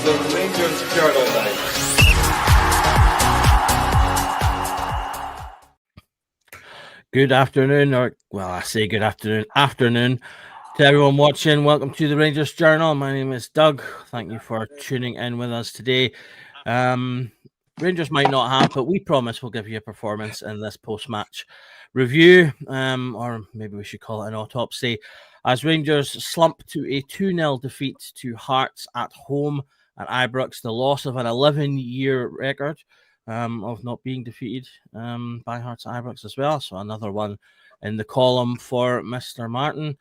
the Rangers Journal now. Good afternoon, I say good afternoon to everyone watching. Welcome to the Rangers Journal. My name is Doug. Thank you for tuning in with us today. Rangers might not have, but we promise we'll give you a performance in this post-match review, or maybe we should call it an autopsy, as Rangers slump to a 2-0 defeat to Hearts at home at Ibrox, the loss of an 11-year record of not being defeated by Hearts at Ibrox as well. So another one in the column for Mr. Martin.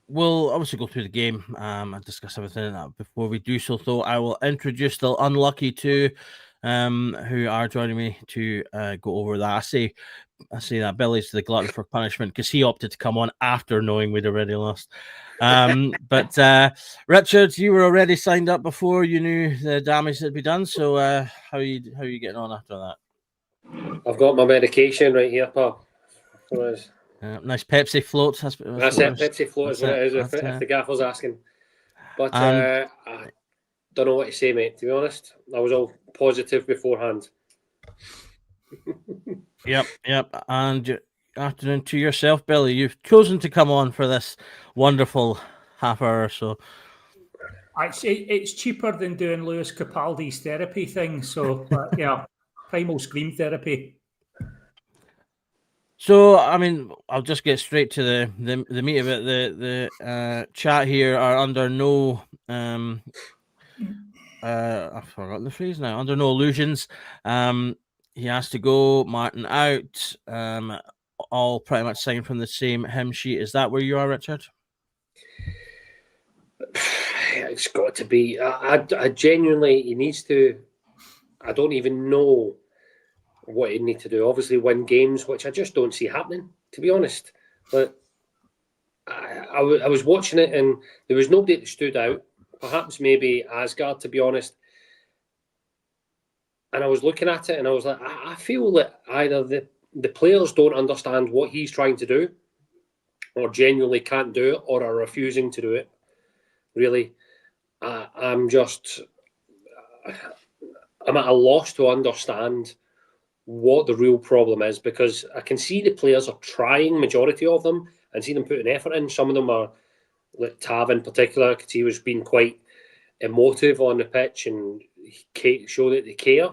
We'll obviously go through the game and discuss everything. Before we do so, though, I will introduce the unlucky two who are joining me to go over that. I say that Billy's the glutton for punishment because he opted to come on after knowing we'd already lost. But Richard, you were already signed up before you knew the damage that'd be done. So how are you getting on after that? I've got my medication right here, pal. Nice Pepsi float. That's it. Pepsi float is what it is. If the gaffer's asking, but I don't know what to say, mate. To be honest, I was all positive beforehand. Yep. And afternoon to yourself, Billy. You've chosen to come on for this wonderful half hour or so. It's cheaper than doing Lewis Capaldi's therapy thing. So yeah, primal scream therapy. So, I mean, I'll just get straight to the meat of it. The chat here are under no I've forgotten the phrase now. Under no illusions. He has to go. Martin out. All pretty much signed from the same hymn sheet. Is that where you are, Richard? It's got to be. I genuinely, he needs to. I don't even know what he'd need to do. Obviously win games, which I just don't see happening, to be honest. But I was watching it and there was nobody that stood out. Perhaps maybe Asgard, to be honest. And I was looking at it and I was like, I feel that either the players don't understand what he's trying to do or genuinely can't do it or are refusing to do it. Really, I'm at a loss to understand what the real problem is, because I can see the players are trying, majority of them, and see them putting effort in. Some of them are, like Tav in particular, because he was being quite emotive on the pitch and show that they care.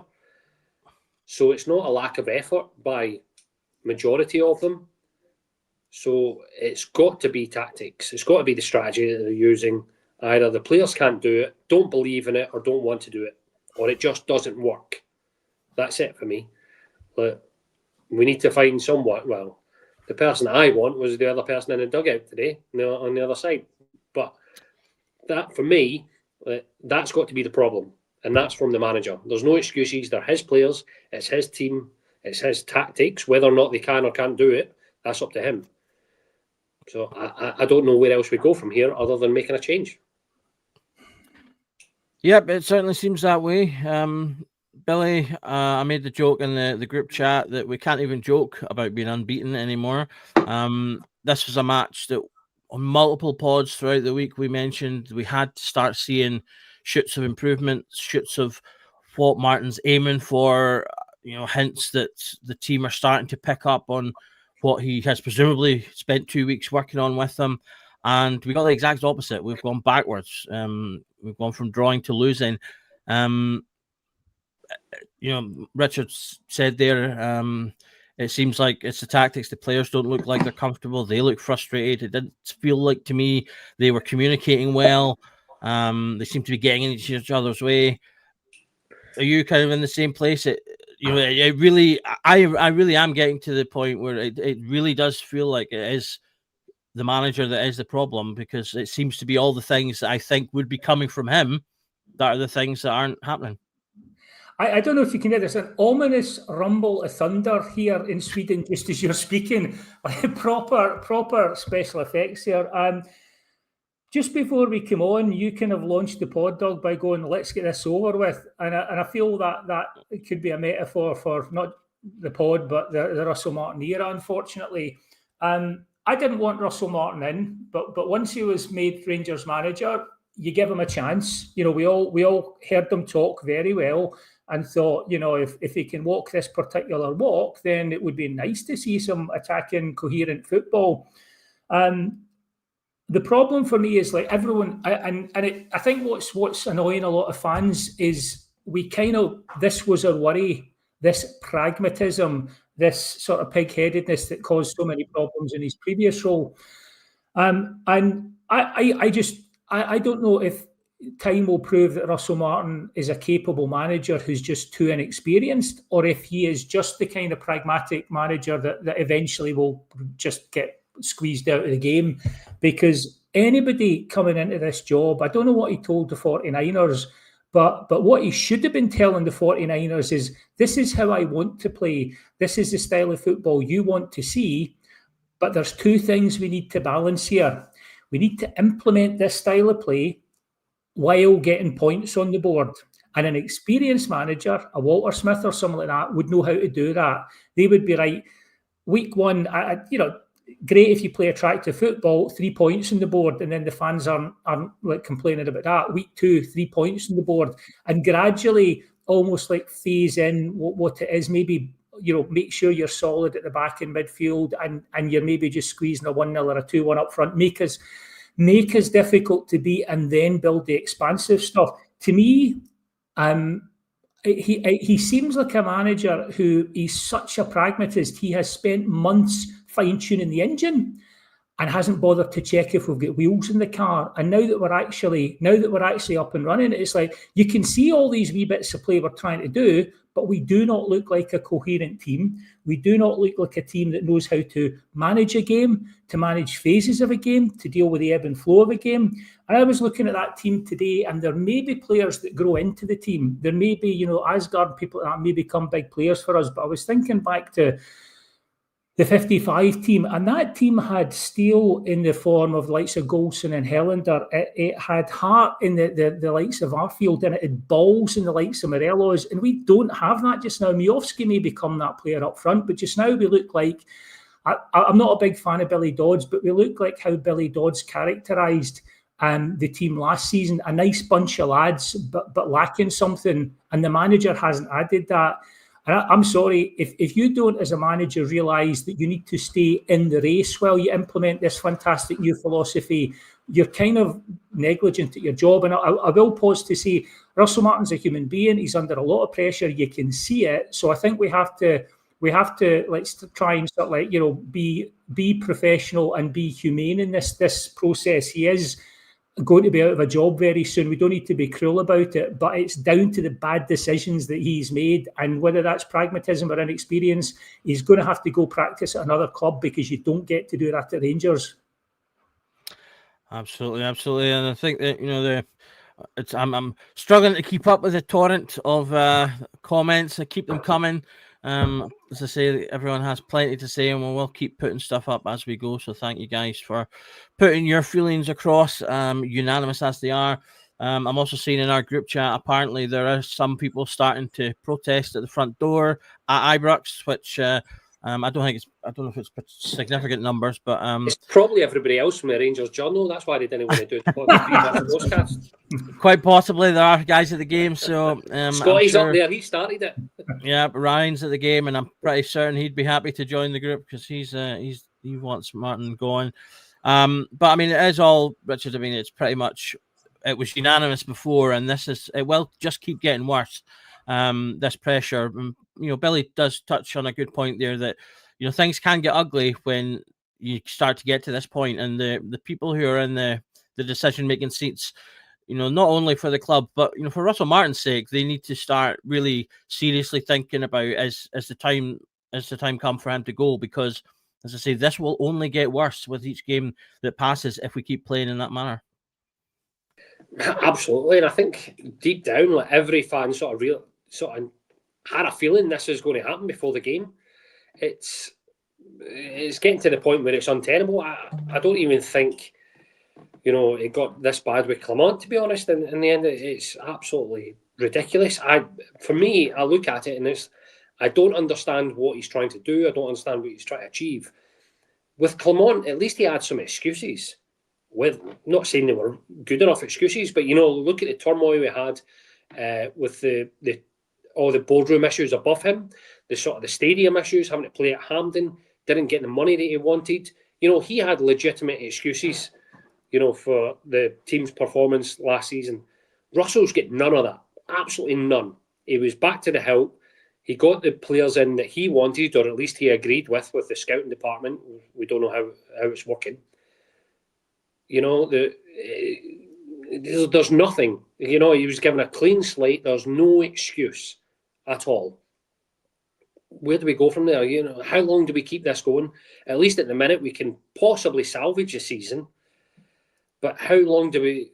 So it's not a lack of effort by majority of them. So it's got to be tactics. It's got to be the strategy that they're using. Either the players can't do it, don't believe in it, or don't want to do it, or it just doesn't work. That's it for me. But we need to find someone. Well, the person I want was the other person in the dugout today, on the other side. But that, for me, that's got to be the problem. And that's from the manager. There's no excuses. They're his players. It's his team. It's his tactics. Whether or not they can or can't do it, that's up to him. So I don't know where else we go from here other than making a change. Yep, it certainly seems that way. Billy, I made the joke in the group chat that we can't even joke about being unbeaten anymore. This was a match that on multiple pods throughout the week we mentioned we had to start seeing shoots of improvement, shoots of what Martin's aiming for, hints that the team are starting to pick up on what he has presumably spent 2 weeks working on with them. And we got the exact opposite. We've gone backwards. We've gone from drawing to losing. Richard said there, it seems like it's the tactics. The players don't look like they're comfortable. They look frustrated. It didn't feel like to me they were communicating well. They seem to be getting in each other's way. Are you kind of in the same place? I really am getting to the point where it really does feel like it is the manager that is the problem, because it seems to be all the things that I think would be coming from him that are the things that aren't happening. I don't know if you can hear this, an ominous rumble of thunder here in Sweden just as you're speaking. proper special effects here. And just before we come on, you kind of launched the pod, Doug, by going, let's get this over with. And I feel that it could be a metaphor for not the pod, but the Russell Martin era, unfortunately. And I didn't want Russell Martin in, but once he was made Rangers manager, you give him a chance. You know, we all heard him talk very well and thought, you know, if he can walk this particular walk, then it would be nice to see some attacking, coherent football. The problem for me is like everyone, I think what's annoying a lot of fans is this was our worry, this pragmatism, this sort of pig-headedness that caused so many problems in his previous role. And I don't know if time will prove that Russell Martin is a capable manager who's just too inexperienced, or if he is just the kind of pragmatic manager that eventually will just get squeezed out of the game. Because anybody coming into this job, I don't know what he told the 49ers, but what he should have been telling the 49ers is, this is how I want to play. This is the style of football you want to see. But there's two things we need to balance here. We need to implement this style of play while getting points on the board. And an experienced manager, a Walter Smith or something like that, would know how to do that. They would be right. Week one, great if you play attractive football, 3 points on the board, and then the fans aren't like complaining about that. Week 2, 3 points on the board, and gradually almost like phase in what it is. Maybe, make sure you're solid at the back in midfield, and you're maybe just squeezing a 1-0 or a 2-1 up front. Make us difficult to beat, and then build the expansive stuff. To me, he seems like a manager who is such a pragmatist. He has spent months fine-tuning the engine and hasn't bothered to check if we've got wheels in the car. And now that we're actually up and running, it's like you can see all these wee bits of play we're trying to do, but we do not look like a coherent team. We do not look like a team that knows how to manage a game, to manage phases of a game, to deal with the ebb and flow of a game. And I was looking at that team today, and there may be players that grow into the team. There may be, Asgard, people that may become big players for us. But I was thinking back to the 55 team, and that team had steel in the form of the likes of Golson and Helander. It had heart in the likes of Arfield, and it had balls in the likes of Morelos, and we don't have that just now. Miovski may become that player up front, but just now we look like, I'm not a big fan of Billy Dodds, but we look like how Billy Dodds characterised the team last season, a nice bunch of lads, but lacking something, and the manager hasn't added that. And I'm sorry, if you don't, as a manager, realise that you need to stay in the race while you implement this fantastic new philosophy, you're kind of negligent at your job. And I will pause to say, Russell Martin's a human being. He's under a lot of pressure. You can see it. So I think we have to let's try and sort of like, be professional and be humane in this process. He is going to be out of a job very soon. We don't need to be cruel about it, but it's down to the bad decisions that he's made, and whether that's pragmatism or inexperience, he's going to have to go practice at another club, because you don't get to do that at Rangers. Absolutely, and I think that I'm struggling to keep up with the torrent of comments. I keep them coming. As I say, everyone has plenty to say, and we'll keep putting stuff up as we go. So thank you guys for putting your feelings across, unanimous as they are. I'm also seeing in our group chat, apparently there are some people starting to protest at the front door at Ibrox, which I don't know if it's significant numbers, but it's probably everybody else from the Rangers Journal. That's why they didn't want to do it. Podcast. Quite possibly there are guys at the game. So Scotty's up there. He started it. Yeah, but Ryan's at the game, and I'm pretty certain he'd be happy to join the group, because he wants Martin going. But I mean, it is all, Richard. I mean, it's pretty much, it was unanimous before, and it will just keep getting worse. This pressure, Billy does touch on a good point there, that things can get ugly when you start to get to this point, and the people who are in the decision making seats, not only for the club, but for Russell Martin's sake, they need to start really seriously thinking about as the time come for him to go, because, as I say, this will only get worse with each game that passes if we keep playing in that manner. Absolutely, and I think deep down, like, every fan sort of had a feeling this is going to happen before the game. It's getting to the point where it's untenable. I don't even think it got this bad with Clement, to be honest. In the end, it's absolutely ridiculous. For me, I look at it and I don't understand what he's trying to do. I don't understand what he's trying to achieve. with Clement, at least he had some excuses. With not saying they were good enough excuses, but look at the turmoil we had with all the boardroom issues above him, the stadium issues, having to play at Hampden, didn't get the money that he wanted. He had legitimate excuses, for the team's performance last season. Russell's got none of that, absolutely none. He was back to the hilt. He got the players in that he wanted, or at least he agreed with the scouting department. We don't know how it's working. There's nothing. He was given a clean slate. There's no excuse at all. Where do we go from there? How long do we keep this going? At least at the minute, we can possibly salvage the season. But how long do we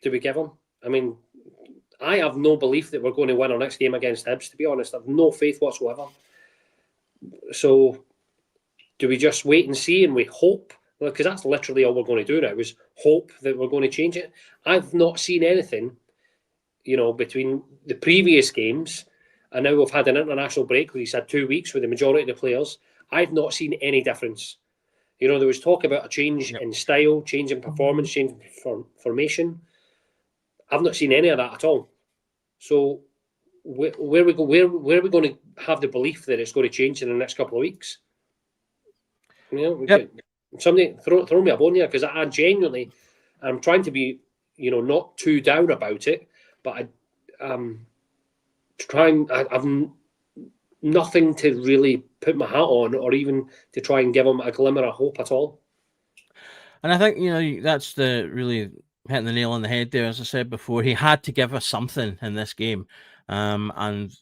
give him? I mean, I have no belief that we're going to win our next game against Hibs, to be honest. I have no faith whatsoever. So do we just wait and see and we hope? Because that's literally all we're going to do now, is hope that we're going to change it. I've not seen anything, between the previous games and now we've had an international break where he's had 2 weeks with the majority of the players. I've not seen any difference. There was talk about a change in style, change in performance, change in formation. I've not seen any of that at all. So where are we going to have the belief that it's going to change in the next couple of weeks? Somebody throw me a bone here, because I genuinely, I'm trying to be, not too down about it, but I've nothing to really put my hat on, or even to try and give him a glimmer of hope at all. And I think, that's the really hitting the nail on the head there. As I said before, he had to give us something in this game. And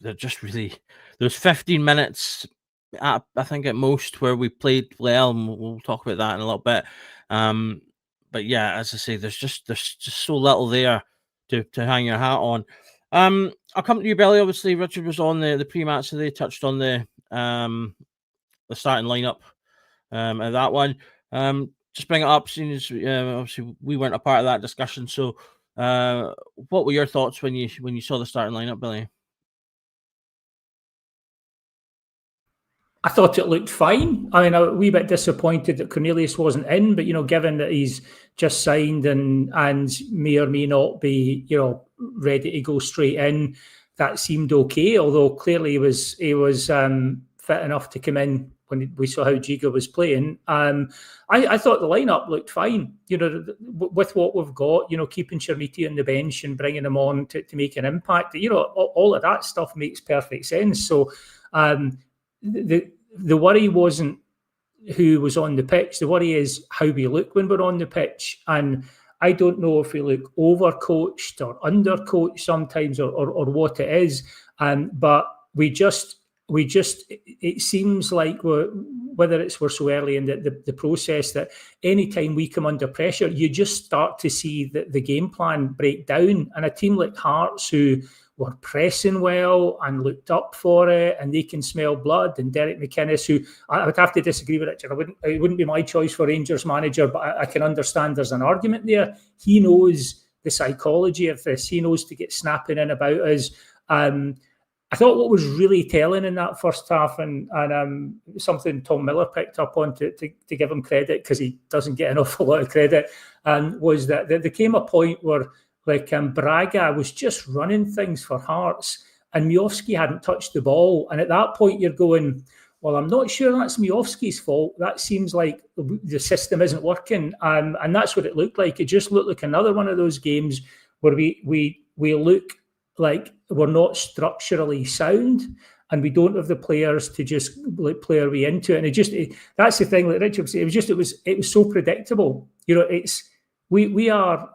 they're just really, there's 15 minutes, I think at most, where we played well, and we'll talk about that in a little bit. But yeah, as I say, there's just so little there to hang your hat on. I'll come to you, Billy. Obviously, Richard was on the pre-match, so they touched on the starting lineup at that one. Just bring it up, seeing as obviously we weren't a part of that discussion. So, what were your thoughts when you saw the starting lineup, Billy? I thought it looked fine. I mean, a wee bit disappointed that Cornelius wasn't in, but given that he's just signed and may or may not be, ready to go straight in, that seemed okay. Although clearly he was fit enough to come in when we saw how Giga was playing. I thought the lineup looked fine. With what we've got, keeping Chermiti on the bench and bringing him on to make an impact. All of that stuff makes perfect sense. So. The worry wasn't who was on the pitch. The worry is how we look when we're on the pitch. And I don't know if we look overcoached or undercoached sometimes, or what it is. But we just it seems like whether we're so early in the process, that any time we come under pressure, you just start to see the game plan break down. And a team like Hearts, who were pressing well and looked up for it, and they can smell blood, and Derek McInnes, who I would have to disagree with Richard. It wouldn't be my choice for Rangers manager, but I can understand there's an argument there. He knows the psychology of this. He knows to get snapping in about us. I thought what was really telling in that first half, and something Tom Miller picked up on to give him credit, because he doesn't get an awful lot of credit, was that there came a point where Braga was just running things for Hearts, and Miovski hadn't touched the ball. And at that point, you're going, well, I'm not sure that's Miovski's fault. That seems like the system isn't working. And that's what it looked like. It just looked like another one of those games where we look like we're not structurally sound, and we don't have the players to just play our way into it. And that's the thing, like Richard said, it was so predictable. We are.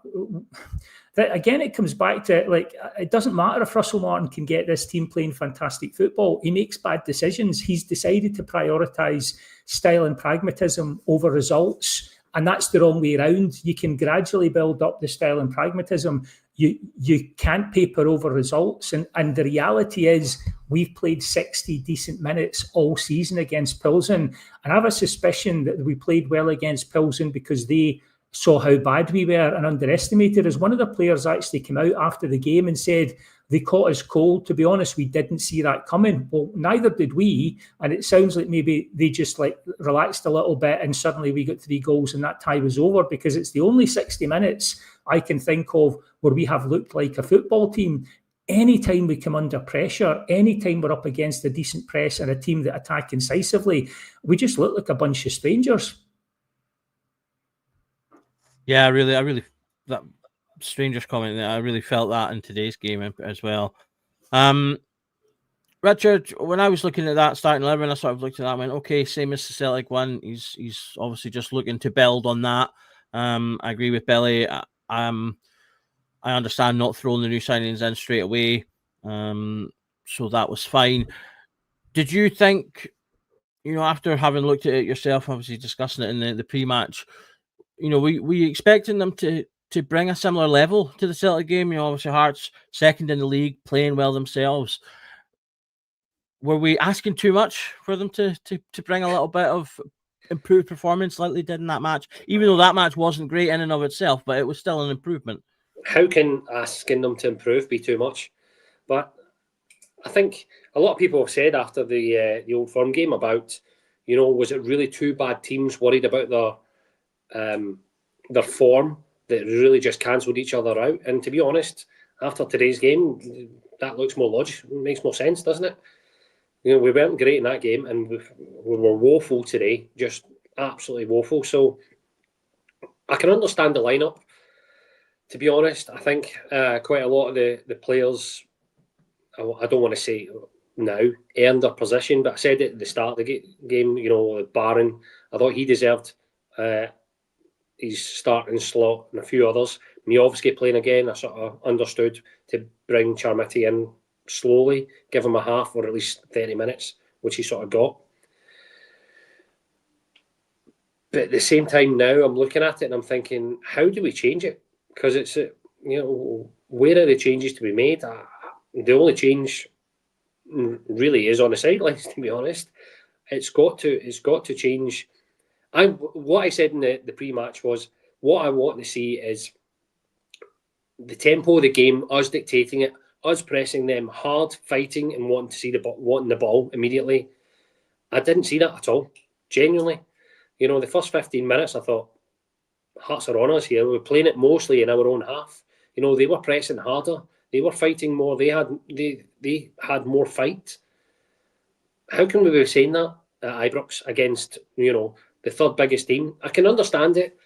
Again, it comes back to, it doesn't matter if Russell Martin can get this team playing fantastic football. He makes bad decisions. He's decided to prioritise style and pragmatism over results, and that's the wrong way around. You can gradually build up the style and pragmatism. You can't paper over results. And the reality is we've played 60 decent minutes all season against Pilsen, and I have a suspicion that we played well against Pilsen because they saw how bad we were and underestimated us. One of the players actually came out after the game and said they caught us cold. To be honest, we didn't see that coming. Well, neither did we. And it sounds like maybe they just like relaxed a little bit and suddenly we got 3 goals and that tie was over, because it's the only 60 minutes I can think of where we have looked like a football team. Anytime we come under pressure, anytime we're up against a decent press and a team that attack incisively, we just look like a bunch of strangers. Yeah, I really that strangers comment, I really felt that in today's game as well. Richard, when I was looking at that starting 11, I sort of looked at that and went, okay, same as the Celtic one. He's obviously just looking to build on that. I agree with Billy. I understand not throwing the new signings in straight away. So that was fine. Did you think, after having looked at it yourself, obviously discussing it in the pre-match, were you expecting them to bring a similar level to the Celtic game? Obviously Hearts second in the league, playing well themselves. Were we asking too much for them to bring a little bit of improved performance like they did in that match? Even though that match wasn't great in and of itself, but it was still an improvement. How can asking them to improve be too much? But I think a lot of people have said after the Old Firm game about, was it really two bad teams worried about their form that really just cancelled each other out? And to be honest, after today's game, that looks more logical, makes more sense, doesn't it? We weren't great in that game, and we were woeful today, just absolutely woeful. So I can understand the lineup. To be honest, I think quite a lot of the players, I don't want to say now, earned their position, but I said it at the start of the game, Barron, I thought he deserved his starting slot and a few others. Miovski playing again, I sort of understood to bring Charmity in slowly, give him a half or at least 30 minutes, which he sort of got. But at the same time now, I'm looking at it and I'm thinking, how do we change it? Because it's, where are the changes to be made? The only change really is on the sidelines, to be honest. It's got to change. What I said in the pre-match was, what I want to see is the tempo of the game, us dictating it, us pressing them hard, fighting and wanting the ball immediately. I didn't see that at all, genuinely. The first 15 minutes, I thought, Hearts are on us here. We're playing it mostly in our own half. They were pressing harder. They were fighting more. They had more fight. How can we be saying that at Ibrox against, the third biggest team? I can understand it.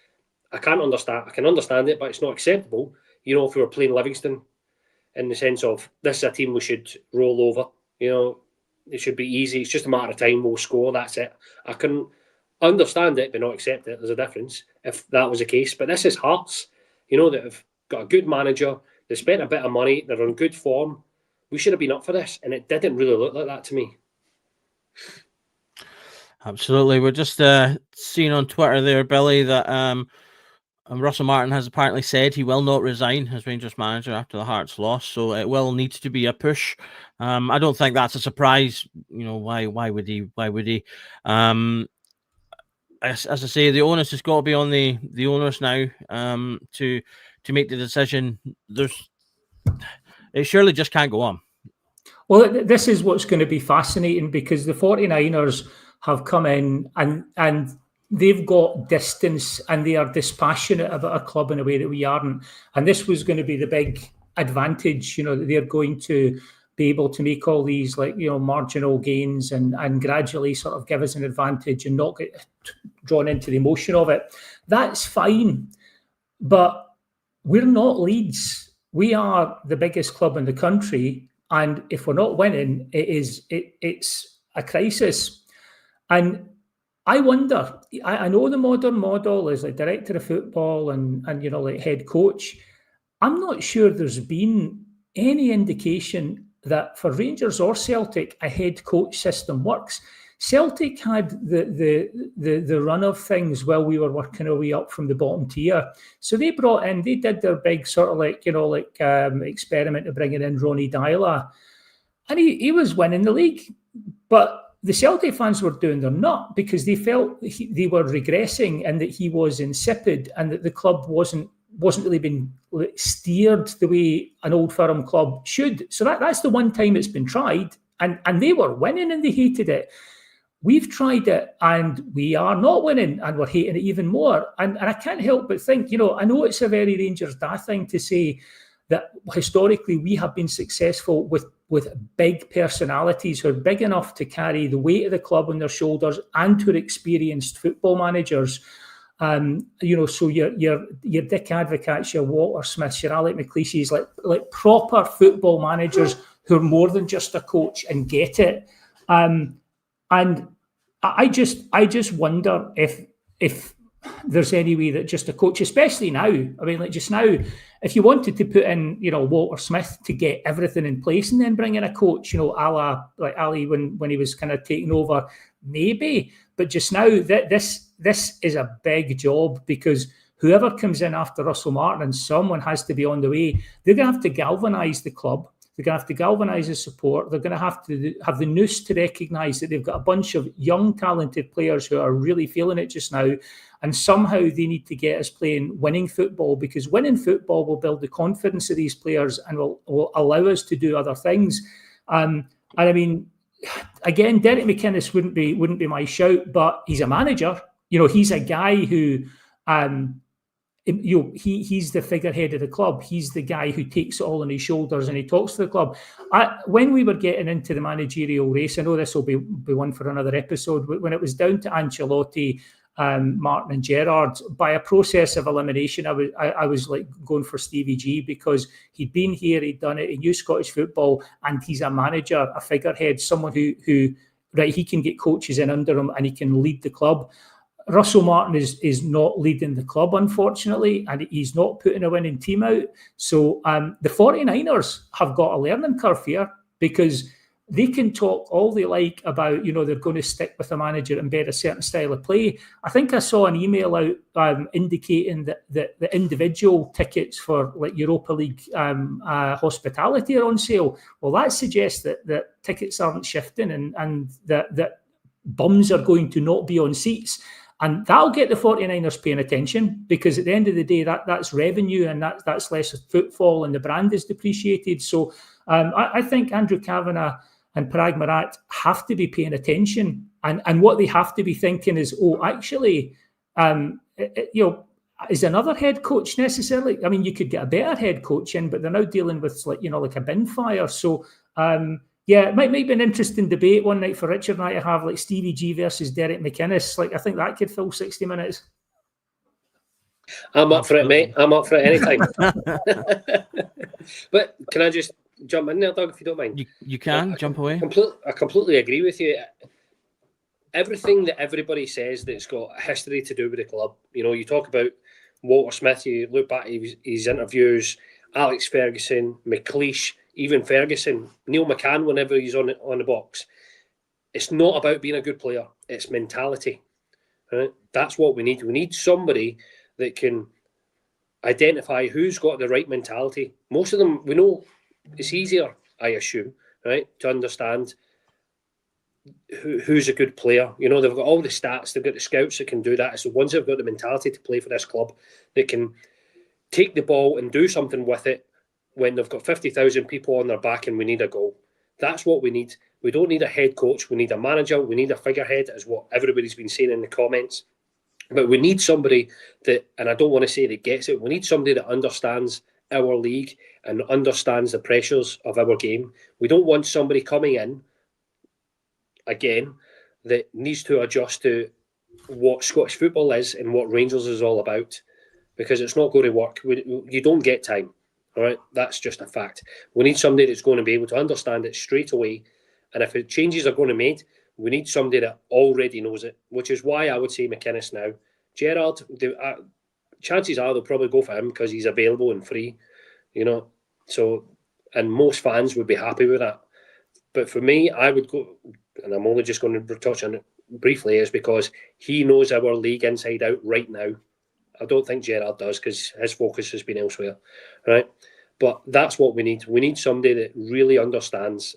I can understand it, but it's not acceptable. If we were playing Livingston, in the sense of, this is a team we should roll over. It should be easy. It's just a matter of time. We'll score. That's it. I can understand it, but not accept it. There's a difference if that was the case. But this is Hearts, that have got a good manager. They spent a bit of money. They're on good form. We should have been up for this, and it didn't really look like that to me. Absolutely. We're just seeing on Twitter there, Billy, that Russell Martin has apparently said he will not resign as Rangers manager after the Hearts loss, so it will need to be a push. I don't think that's a surprise. Why would he? As I say, the onus has got to be on the owners now to make the decision. It surely just can't go on. Well, this is what's going to be fascinating, because the 49ers have come in and they've got distance and they are dispassionate about a club in a way that we aren't. And this was going to be the big advantage, that they're going to be able to make all these marginal gains and gradually sort of give us an advantage and not get drawn into the emotion of it. That's fine. But we're not Leeds. We are the biggest club in the country. And if we're not winning, it's a crisis. And I wonder, I know the modern model is like director of football and like head coach. I'm not sure there's been any indication that for Rangers or Celtic, a head coach system works. Celtic had the run of things while we were working our way up from the bottom tier. So they did their big sort of experiment of bringing in Ronnie Dyla. And he was winning the league. But the Celtic fans were doing their nut because they felt they were regressing and that he was insipid and that the club wasn't really being steered the way an Old Firm club should. So that's the one time it's been tried, and they were winning and they hated it. We've tried it and we are not winning and we're hating it even more. And I can't help but think, I know it's a very Rangers daft thing to say that historically we have been successful with big personalities who are big enough to carry the weight of the club on their shoulders and who are experienced football managers. So your Dick Advocats, your Walter Smiths, your Alec McLeish's, like proper football managers who are more than just a coach and get it. And I just wonder if there's any way that just a coach, especially now, I mean, like just now, if you wanted to put in, Walter Smith to get everything in place and then bring in a coach, a la like Ali when he was kind of taking over, maybe. But just now, this is a big job because whoever comes in after Russell Martin, and someone has to be on the way, they're going to have to galvanise the club. They're going to have to galvanise the support. They're going to have the nous to recognise that they've got a bunch of young, talented players who are really feeling it just now. And somehow they need to get us playing winning football, because winning football will build the confidence of these players and will allow us to do other things. And I mean, again, Derek McInnes wouldn't be my shout, but he's a manager. He's a guy who... he's the figurehead of the club. He's the guy who takes it all on his shoulders and he talks to the club. When we were getting into the managerial race, I know this will be one for another episode, but when it was down to Ancelotti, Martin and Gerrard, by a process of elimination, I was like going for Stevie G, because he'd been here, he'd done it, he knew Scottish football, and he's a manager, a figurehead, someone who he can get coaches in under him and he can lead the club. Russell Martin is not leading the club, unfortunately, and he's not putting a winning team out. So the 49ers have got a learning curve here, because they can talk all they like about, they're going to stick with a manager and embed a certain style of play. I think I saw an email out indicating that the individual tickets for like Europa League hospitality are on sale. Well, that suggests that tickets aren't shifting and that bums are going to not be on seats. And that'll get the 49ers paying attention, because at the end of the day, that's revenue and that's less footfall and the brand is depreciated. So I think Andrew Kavanagh and Parag Marat have to be paying attention. And what they have to be thinking is, actually, is another head coach necessarily? I mean, you could get a better head coach in, but they're now dealing with like a bin fire. So, yeah, it might be an interesting debate one night for Richard and I to have, like Stevie G versus Derek McInnes. Like, I think that could fill 60 minutes. I'm up for it, mate. I'm up for it anytime. But can I just jump in there, Doug, if you don't mind? You can jump away. I completely agree with you. Everything that everybody says that's got a history to do with the club. You talk about Walter Smith, you look back at his interviews, Alex Ferguson, McLeish, even Ferguson, Neil McCann, whenever he's on the box. It's not about being a good player. It's mentality. Right? That's what we need. We need somebody that can identify who's got the right mentality. Most of them, we know it's easier, I assume, right, to understand who's a good player. They've got all the stats. They've got the scouts that can do that. It's the ones that have got the mentality to play for this club that can take the ball and do something with it when they've got 50,000 people on their back and we need a goal. That's what we need. We don't need a head coach. We need a manager. We need a figurehead, is what everybody's been saying in the comments. But we need somebody that, and I don't want to say that gets it, we need somebody that understands our league and understands the pressures of our game. We don't want somebody coming in, again, that needs to adjust to what Scottish football is and what Rangers is all about, because it's not going to work. You don't get time. All right, that's just a fact. We need somebody that's going to be able to understand it straight away. And if changes are going to be made, we need somebody that already knows it, which is why I would say McInnes now. Gerrard, chances are they'll probably go for him because he's available and free, So, and most fans would be happy with that. But for me, I would go, and I'm only just going to touch on it briefly, is because he knows our league inside out right now. I don't think Gerrard does, because his focus has been elsewhere, right? But that's what we need. We need somebody that really understands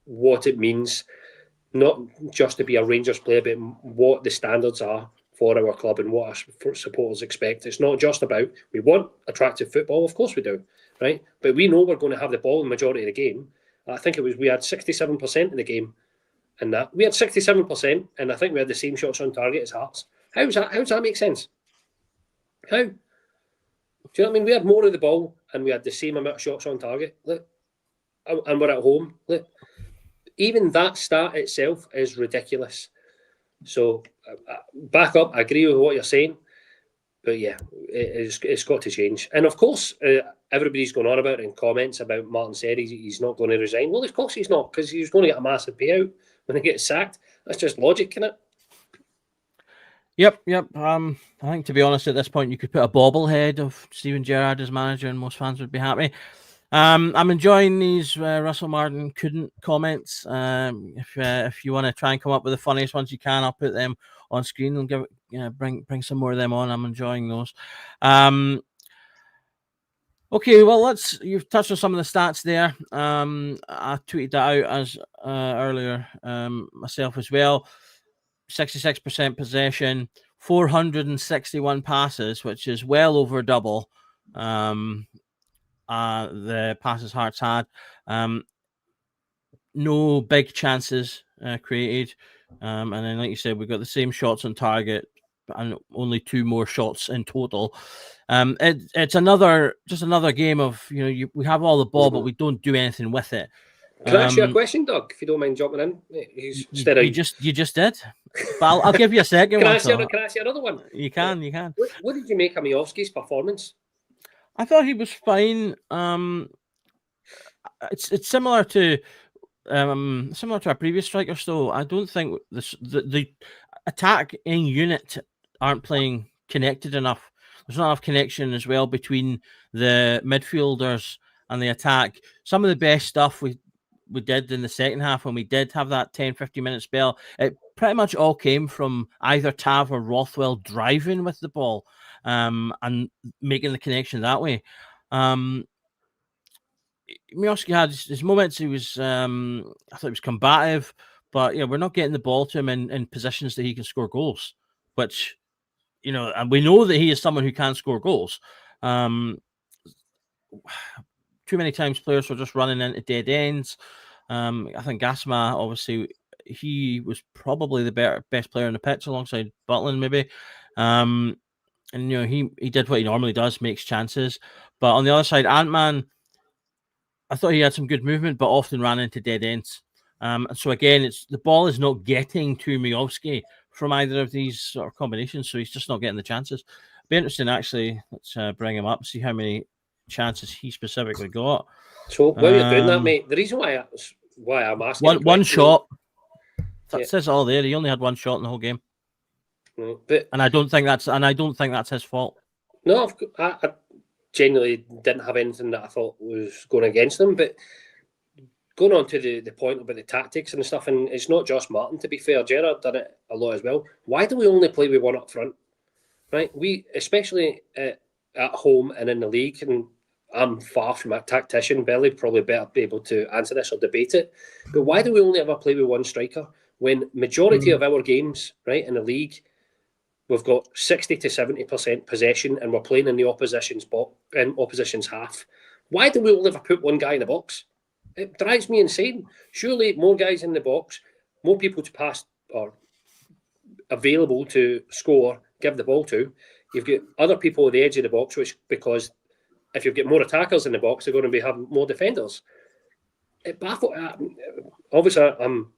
what it means not just to be a Rangers player, but what the standards are for our club and what our supporters expect. It's not just about, we want attractive football, of course we do, right? But we know we're going to have the ball in the majority of the game. I think we had 67% of the game, and that we had 67%, and I think we had the same shots on target as Hearts. How does that make sense? How? Do you know what I mean? We had more of the ball, and we had the same amount of shots on target. Look, and we're at home. Look, even that stat itself is ridiculous. So, back up. I agree with what you're saying, but yeah, it's got to change. And of course, everybody's going on about it in comments about Martin said he's not going to resign. Well, of course he's not, because he's going to get a massive payout when he gets sacked. That's just logic, isn't it? Yep. I think, to be honest, at this point, you could put a bobblehead of Steven Gerrard as manager, and most fans would be happy. I'm enjoying these Russell Martin couldn't comments. If you want to try and come up with the funniest ones you can, I'll put them on screen and bring some more of them on. I'm enjoying those. Okay, well, you've touched on some of the stats there. I tweeted that out as earlier myself as well. 66% possession, 461 passes, which is well over double the passes Hearts had. No big chances created. And then, like you said, we've got the same shots on target and only 2 more shots in total. It's another game of, we have all the ball, but we don't do anything with it. Can I ask you a question, Doug, if you don't mind jumping in? You just did. But I'll give you a second can one. Can I ask you another one? You can. What did you make of Miovski's performance? I thought he was fine. It's similar to our previous strikers, though. I don't think the attack in unit aren't playing connected enough. There's not enough connection as well between the midfielders and the attack. Some of the best stuff we did in the second half, when we did have that 10-15 minute spell, it pretty much all came from either Tav or Rothwell driving with the ball and making the connection that way. Miovski had his moments. He was, I thought he was combative, but we're not getting the ball to him in positions that he can score goals, which, and we know that he is someone who can score goals. Too many times players were just running into dead ends. I think Gasma, obviously, he was probably the best player on the pitch alongside Butland, maybe. And he did what he normally does, makes chances. But on the other side, Ant-Man, I thought he had some good movement, but often ran into dead ends. So again, the ball is not getting to Miovski from either of these sort of combinations, so he's just not getting the chances. Be interesting, actually. Let's bring him up, see how many chances he specifically got. So while you're doing that, mate, the reason why I'm asking one shot. That says all there. He only had one shot in the whole game. But I don't think that's his fault. No, I genuinely didn't have anything that I thought was going against him. But going on to the point about the tactics and stuff, and it's not just Martin, to be fair. Gerrard done it a lot as well. Why do we only play with one up front? Right? We, especially at home and in the league, and I'm far from a tactician. Billy probably better be able to answer this or debate it. But why do we only ever play with one striker when majority of our games, right, in the league, we've got 60 to 70% possession and we're playing in the opposition's half? Why do we only ever put one guy in the box? It drives me insane. Surely more guys in the box, more people to pass or available to score, give the ball to. You've got other people at the edge of the box, because if you've got more attackers in the box, they're going to have more defenders. It baffles. Obviously, I'm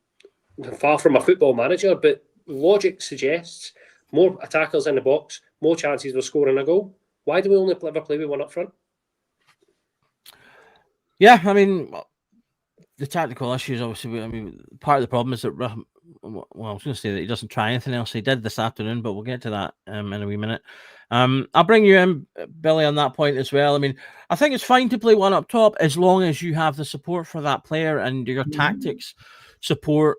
far from a football manager, but logic suggests more attackers in the box, more chances of scoring a goal. Why do we only ever play with one up front? Yeah, I mean, the tactical issues, obviously, I mean, part of the problem is that, well, I was going to say that he doesn't try anything else. He did this afternoon, but we'll get to that in a wee minute. I'll bring you in, Billy, on that point as well. I mean, I think it's fine to play one up top as long as you have the support for that player and your tactics support.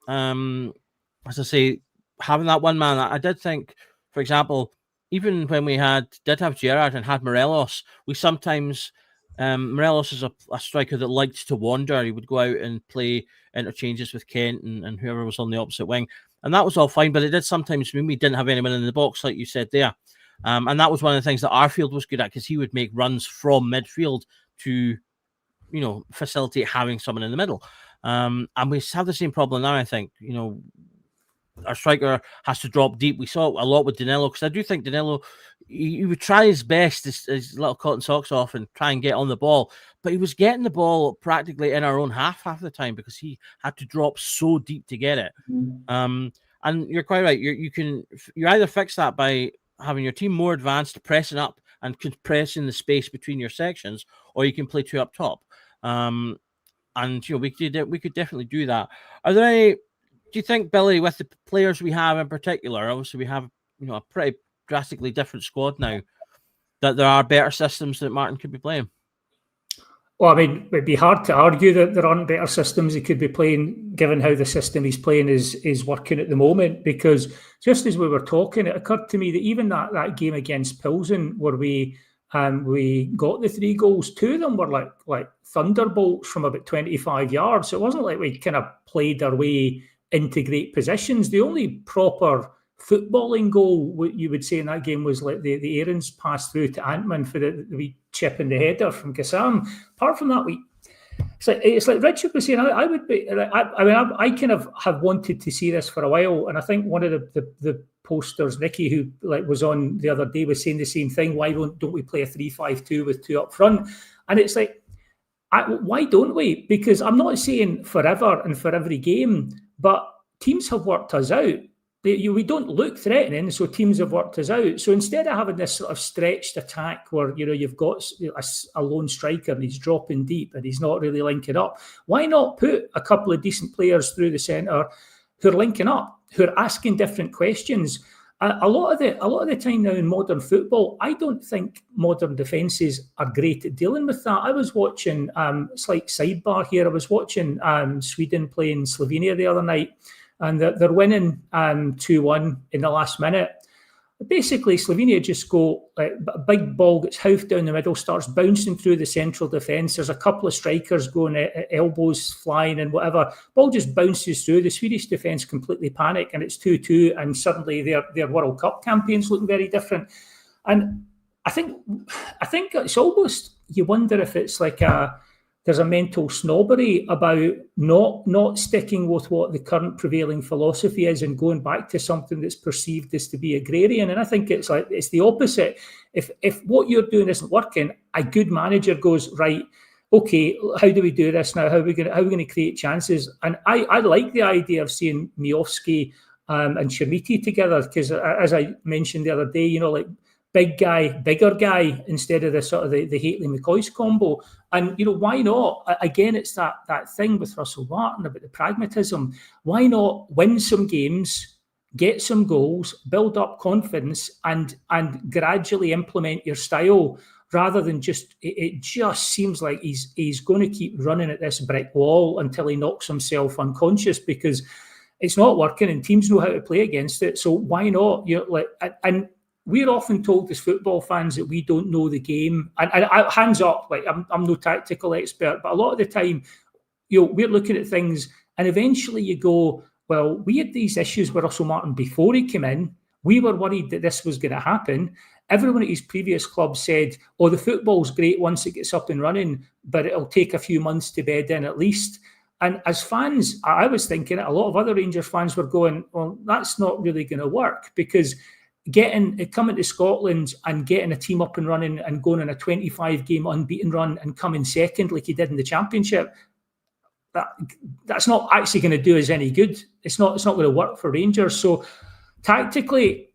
As I say, having that one man, I did think, for example, even when we did have Gerrard and had Morelos, we sometimes Morelos is a striker that liked to wander. He would go out and play interchanges with Kent and whoever was on the opposite wing. And that was all fine, but it did sometimes mean we didn't have anyone in the box, like you said there. And that was one of the things that Arfield was good at, because he would make runs from midfield to, facilitate having someone in the middle. And we have the same problem now, I think. Our striker has to drop deep. We saw it a lot with Danilo, because I do think Danilo, he would try his best, his little cotton socks off, and try and get on the ball. But he was getting the ball practically in our own half the time, because he had to drop so deep to get it. And you're quite right. You either fix that by having your team more advanced, pressing up and compressing the space between your sections, or you can play two up top. And we could definitely do that. Are there any? Do you think, Billy, with the players we have in particular, obviously we have a pretty drastically different squad now, that there are better systems that Martin could be playing? Well, I mean, it'd be hard to argue that there aren't better systems he could be playing, given how the system he's playing is working at the moment. Because just as we were talking, it occurred to me that even that game against Pilsen, where we got the 3 goals, 2 of them were like thunderbolts from about 25 yards. So it wasn't like we kind of played our way into great positions. The only proper footballing goal, what you would say in that game, was like the Aarons pass through to Antman for the wee chip in the header from Gassam. Apart from that, it's like Richard was saying. I kind of have wanted to see this for a while, and I think one of the posters, Nicky, who was on the other day, was saying the same thing. Why don't we play a 3-5-2 with 2 up front? And it's like, why don't we? Because I'm not saying forever and for every game, but teams have worked us out. We don't look threatening, so teams have worked us out. So instead of having this sort of stretched attack where you've got a lone striker and he's dropping deep and he's not really linking up, why not put a couple of decent players through the centre who are linking up, who are asking different questions? A lot of the time now in modern football, I don't think modern defences are great at dealing with that. I was watching, slight sidebar here, I was watching Sweden playing Slovenia the other night, and they're winning 2-1 in the last minute. Basically, Slovenia just go, a big ball gets hoofed down the middle, starts bouncing through the central defence. There's a couple of strikers going, elbows flying and whatever. Ball just bounces through. The Swedish defence completely panic, and it's 2-2, and suddenly their World Cup campaign's looking very different. And I think it's almost, you wonder if it's like there's a mental snobbery about not sticking with what the current prevailing philosophy is and going back to something that's perceived as to be agrarian. And I think it's the opposite. If what you're doing isn't working, a good manager goes, right, okay, how do we do this now? How are we going to create chances? And I like the idea of seeing Miovski and Shamiti together, because as I mentioned the other day, big guy, bigger guy, instead of the sort of the Haitley-McCoist combo. And, why not? Again, it's that thing with Russell Martin about the pragmatism. Why not win some games, get some goals, build up confidence, and gradually implement your style, rather than it just seems like he's going to keep running at this brick wall until he knocks himself unconscious, because it's not working and teams know how to play against it. So why not? And we're often told as football fans that we don't know the game. And hands up, I'm no tactical expert, but a lot of the time, we're looking at things, and eventually you go, well, we had these issues with Russell Martin before he came in. We were worried that this was going to happen. Everyone at his previous club said, oh, the football's great once it gets up and running, but it'll take a few months to bed in at least. And as fans, I was thinking, a lot of other Rangers fans were going, well, that's not really going to work, because coming to Scotland and getting a team up and running and going on a 25-game unbeaten run and coming second like he did in the Championship, that's not actually going to do us any good. It's not going to work for Rangers. So tactically,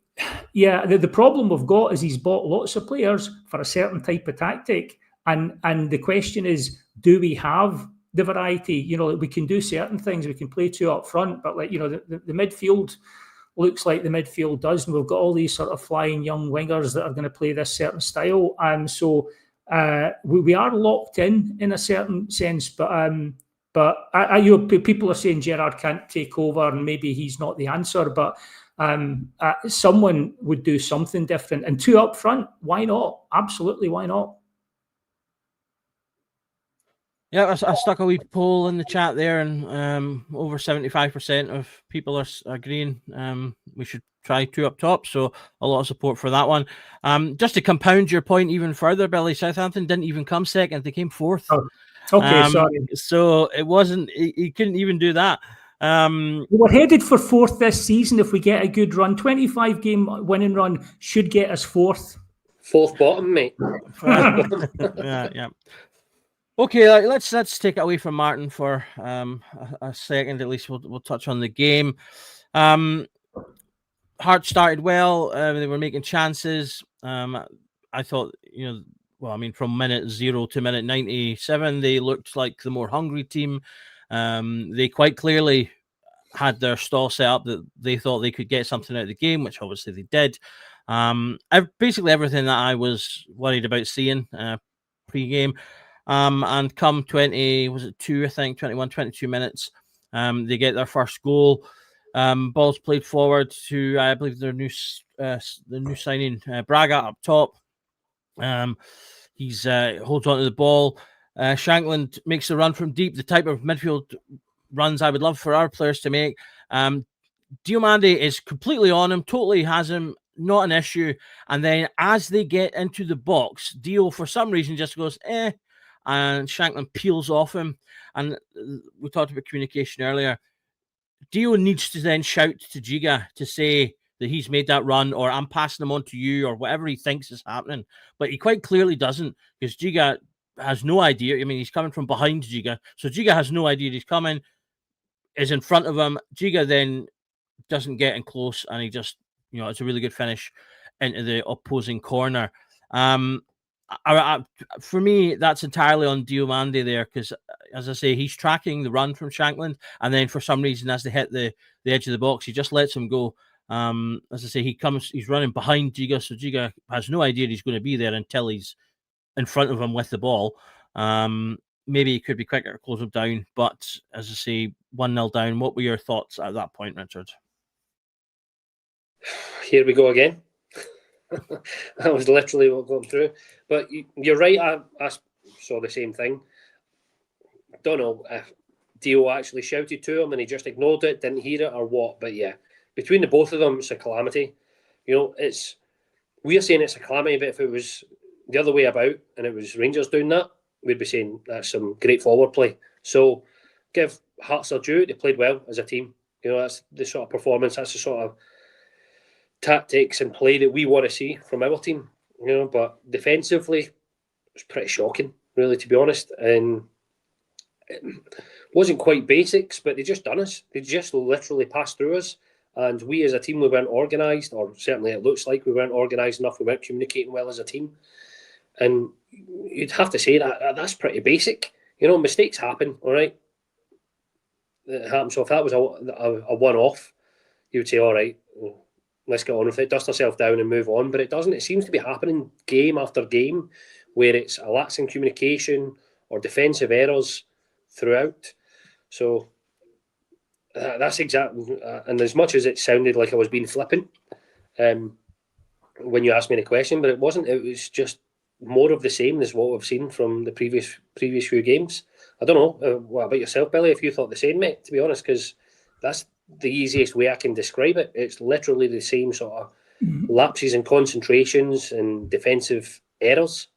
yeah, the problem we've got is he's bought lots of players for a certain type of tactic, and the question is, do we have the variety? We can do certain things. We can play 2 up front, but the midfield looks like the midfield does, and we've got all these sort of flying young wingers that are going to play this certain style, and so we are locked in a certain sense. But people are saying Gerrard can't take over, and maybe he's not the answer. But someone would do something different, and 2 up front. Why not? Absolutely, why not? Yeah, I stuck a wee poll in the chat there, and over 75% of people are agreeing we should try 2 up top. So a lot of support for that one. Just to compound your point even further, Billy, Southampton didn't even come second; they came 4th. Oh, okay, sorry. So it wasn't. He couldn't even do that. We're headed for 4th this season if we get a good run. 25 game winning run should get us 4th. 4th bottom, mate. Yeah. Okay, let's take it away from Martin for a second. At least we'll touch on the game. Hearts started well. They were making chances. I thought, from minute 0 to minute 97, they looked like the more hungry team. They quite clearly had their stall set up that they thought they could get something out of the game, which obviously they did. Basically everything that I was worried about seeing pre-game. And come 22 minutes, they get their first goal. Balls played forward to, I believe, the new signing, Braga up top. He's holds on to the ball. Shankland makes the run from deep, the type of midfield runs I would love for our players to make. Diomande is completely on him, totally has him, not an issue. And then as they get into the box, Dio, for some reason, just goes, and Shankland peels off him. And we talked about communication earlier. Dio needs to then shout to Giga to say that he's made that run, or I'm passing him on to you, or whatever he thinks is happening. But he quite clearly doesn't, because Giga has no idea. I mean, he's coming from behind Giga. So Giga has no idea he's coming, is in front of him. Giga then doesn't get in close, and he just, it's a really good finish into the opposing corner. For me, that's entirely on Diomande there, because, as I say, he's tracking the run from Shankland, and then for some reason, as they hit the edge of the box, he just lets him go. As I say, he's running behind Giga, so Giga has no idea he's going to be there until he's in front of him with the ball. Maybe he could be quicker to close him down, but as I say, 1-0 down. What were your thoughts at that point, Richard? Here we go again. That was literally what going through. But you're right, I saw the same thing. Don't know if Dio actually shouted to him and he just ignored it, didn't hear it, or what. But yeah, between the both of them, it's a calamity. We're saying it's a calamity, but if it was the other way about and it was Rangers doing that, we'd be saying that's some great forward play. So give Hearts their due. They played well as a team. That's the sort of performance, that's the sort of tactics and play that we want to see from our team. But defensively, it's pretty shocking, really, to be honest. And it wasn't quite basics, but they just done us. They just literally passed through us. And we as a team, we weren't organised, or certainly it looks like we weren't organised enough. We weren't communicating well as a team. And you'd have to say that's pretty basic. Mistakes happen, all right? It happens. So if that was a one-off, you would say, all right, let's get on with it, dust ourselves down and move on. But it doesn't. It seems to be happening game after game where it's a lapse in communication or defensive errors throughout. So that's exactly, and as much as it sounded like I was being flippant when you asked me the question, but it wasn't. It was just more of the same as what we've seen from the previous few games. I don't know. What about yourself, Billy? If you thought the same, mate, to be honest, because that's the easiest way I can describe it. It's literally the same sort of lapses in concentrations and defensive errors.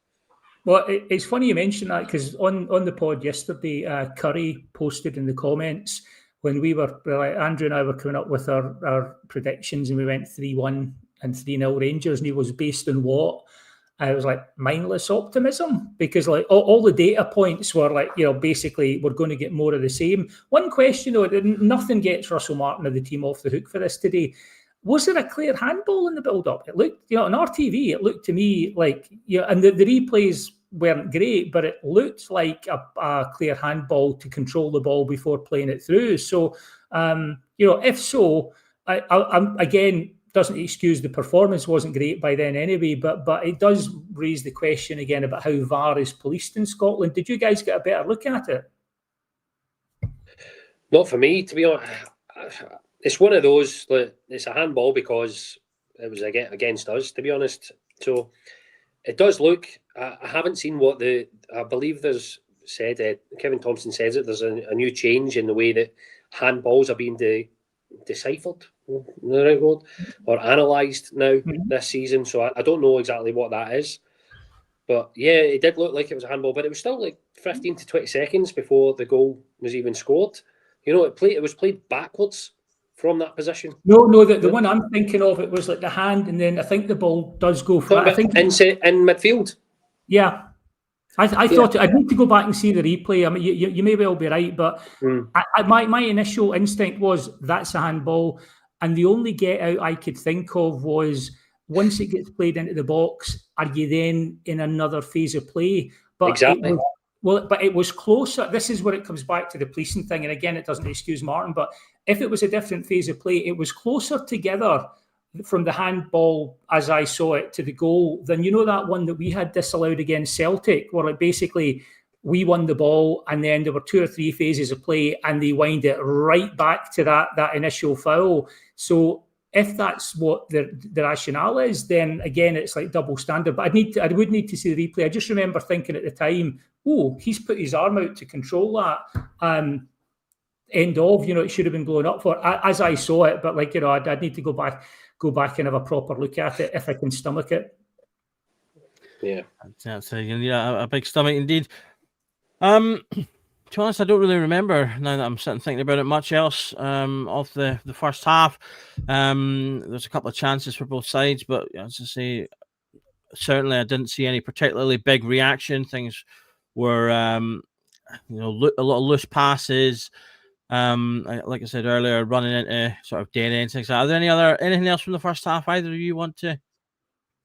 Well, it's funny you mention that, because on the pod yesterday, Curry posted in the comments when we were, Andrew and I were coming up with our predictions, and we went 3-1 and 3-0 Rangers, and he was based on what? I was like, mindless optimism, because all the data points were basically we're going to get more of the same. One question though, nothing gets Russell Martin or the team off the hook for this today. Was there a clear handball in the build-up? It looked, on RTV, it looked to me like, and the replays weren't great, but it looked like a clear handball to control the ball before playing it through. So, if so, I'm again, doesn't excuse the performance wasn't great by then anyway, but it does raise the question again about how VAR is policed in Scotland. Did you guys get a better look at it? Not for me, to be honest. It's one of those, it's a handball because it was against us, to be honest. So it does look, I haven't seen I believe there's said, Kevin Thompson says it, there's a new change in the way that handballs are being deciphered, the right word, or analysed now this season. So I don't know exactly what that is. But yeah, it did look like it was a handball, but it was still like 15 to 20 seconds before the goal was even scored. It was played backwards from that position. No, the one I'm thinking of, it was like the hand, and then I think the ball does go for it. I think in midfield. Yeah. I thought I'd need to go back and see the replay. I mean, you may well be right, but my initial instinct was that's a handball, and the only get out I could think of was once it gets played into the box, are you then in another phase of play? But exactly. But it was closer. This is where it comes back to the policing thing, and again, it doesn't excuse Martin. But if it was a different phase of play, it was closer together from the handball as I saw it to the goal than that one that we had disallowed against Celtic, where like basically we won the ball and then there were 2 or 3 phases of play and they wind it right back to that initial foul. So if that's what the rationale is, then again it's like double standard. But I would need to see the replay. I just remember thinking at the time, oh, he's put his arm out to control that. End of, it should have been blown up for as I saw it. But I'd need to go back and have a proper look at it if I can stomach it. Yeah, that's a big stomach indeed. To be honest, I don't really remember now that I'm sitting thinking about it much else of the first half. There's a couple of chances for both sides, but as I say, certainly I didn't see any particularly big reaction. Things were a lot of loose passes. Like I said earlier, running into sort of dead ends, things like that. Are there anything else from the first half either of you want to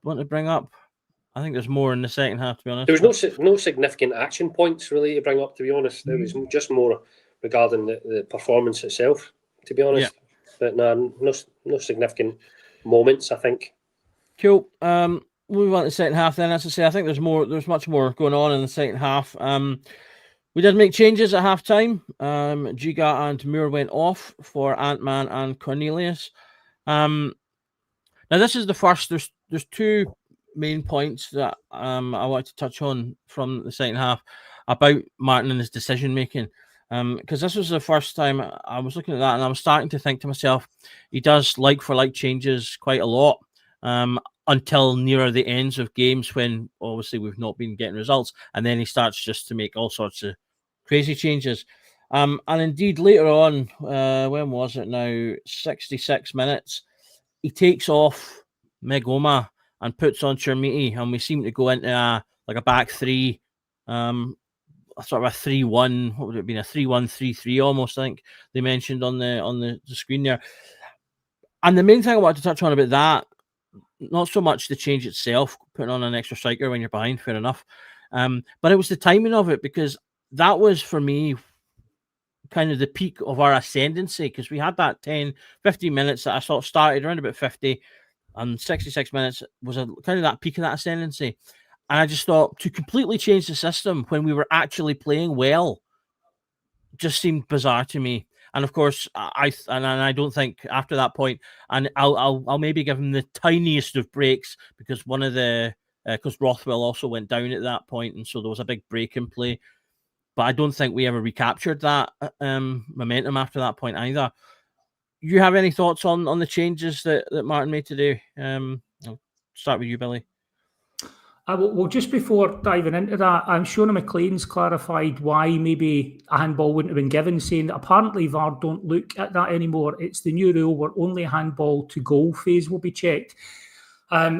bring up? I think there's more in the second half, to be honest. There was no significant action points really to bring up, to be honest. It was just more regarding the performance itself, to be honest. Yeah. But no significant moments, I think. Cool. Move on to the second half then. As I say, I think there's much more going on in the second half. We did make changes at half time. Giga and Moore went off for Ant-Man and Cornelius. Now this is the first. There's 2 main points that I want to touch on from the second half about Martin and his decision making. Because this was the first time I was looking at that and I was starting to think to myself, he does like for like changes quite a lot. Until nearer the ends of games when obviously we've not been getting results, and then he starts just to make all sorts of crazy changes. And indeed later on, when was it now? 66 minutes, he takes off Megoma and puts on Chermiti, and we seem to go into a back three, sort of a 3-1. What would it have been? A 3-1-3-3 almost, I think they mentioned on the screen there. And the main thing I wanted to touch on about that, not so much the change itself, putting on an extra striker when you're behind, fair enough. But it was the timing of it, because that was, for me, kind of the peak of our ascendancy, because we had that 10, 15 minutes that I sort of started around about 50, and 66 minutes was kind of that peak of that ascendancy. And I just thought to completely change the system when we were actually playing well just seemed bizarre to me. And of course, I don't think after that point, and I'll maybe give him the tiniest of breaks, because one of the because Rothwell also went down at that point, and so there was a big break in play. But I don't think we ever recaptured that momentum after that point either. You have any thoughts on the changes that Martin made today? I'll start with you, Billy. Well, just before diving into that, Shona McLean's clarified why maybe a handball wouldn't have been given, saying that apparently VAR don't look at that anymore. It's the new rule where only a handball to goal phase will be checked.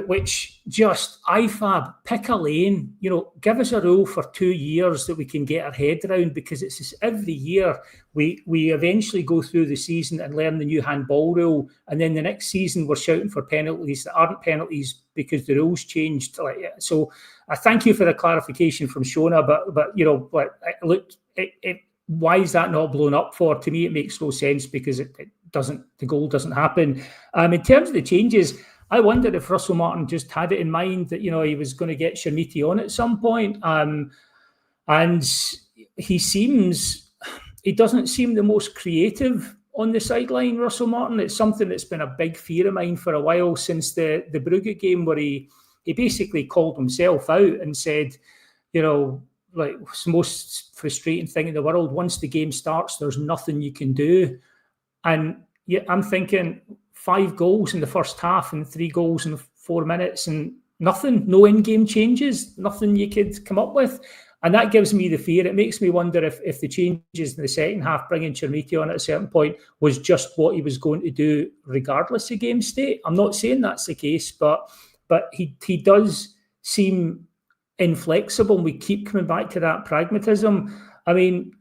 Which just, IFAB, pick a lane, give us a rule for 2 years that we can get our head around, because it's just every year we eventually go through the season and learn the new handball rule, and then the next season we're shouting for penalties that aren't penalties because the rules changed. So I thank you for the clarification from Shona, but look, why is that not blown up for? To me, it makes no sense, because the goal doesn't happen. In terms of the changes, I wondered if Russell Martin just had it in mind that, he was going to get Chermiti on at some point. And he doesn't seem the most creative on the sideline, Russell Martin. It's something that's been a big fear of mine for a while, since the Brugge game, where he basically called himself out and said, like most frustrating thing in the world. Once the game starts, there's nothing you can do. And yeah, I'm thinking 5 goals in the first half and 3 goals in 4 minutes and nothing, no in-game changes, nothing you could come up with. And that gives me the fear. It makes me wonder if the changes in the second half, bringing Chermiti on at a certain point, was just what he was going to do regardless of game state. I'm not saying that's the case, but he does seem inflexible, and we keep coming back to that pragmatism. I mean,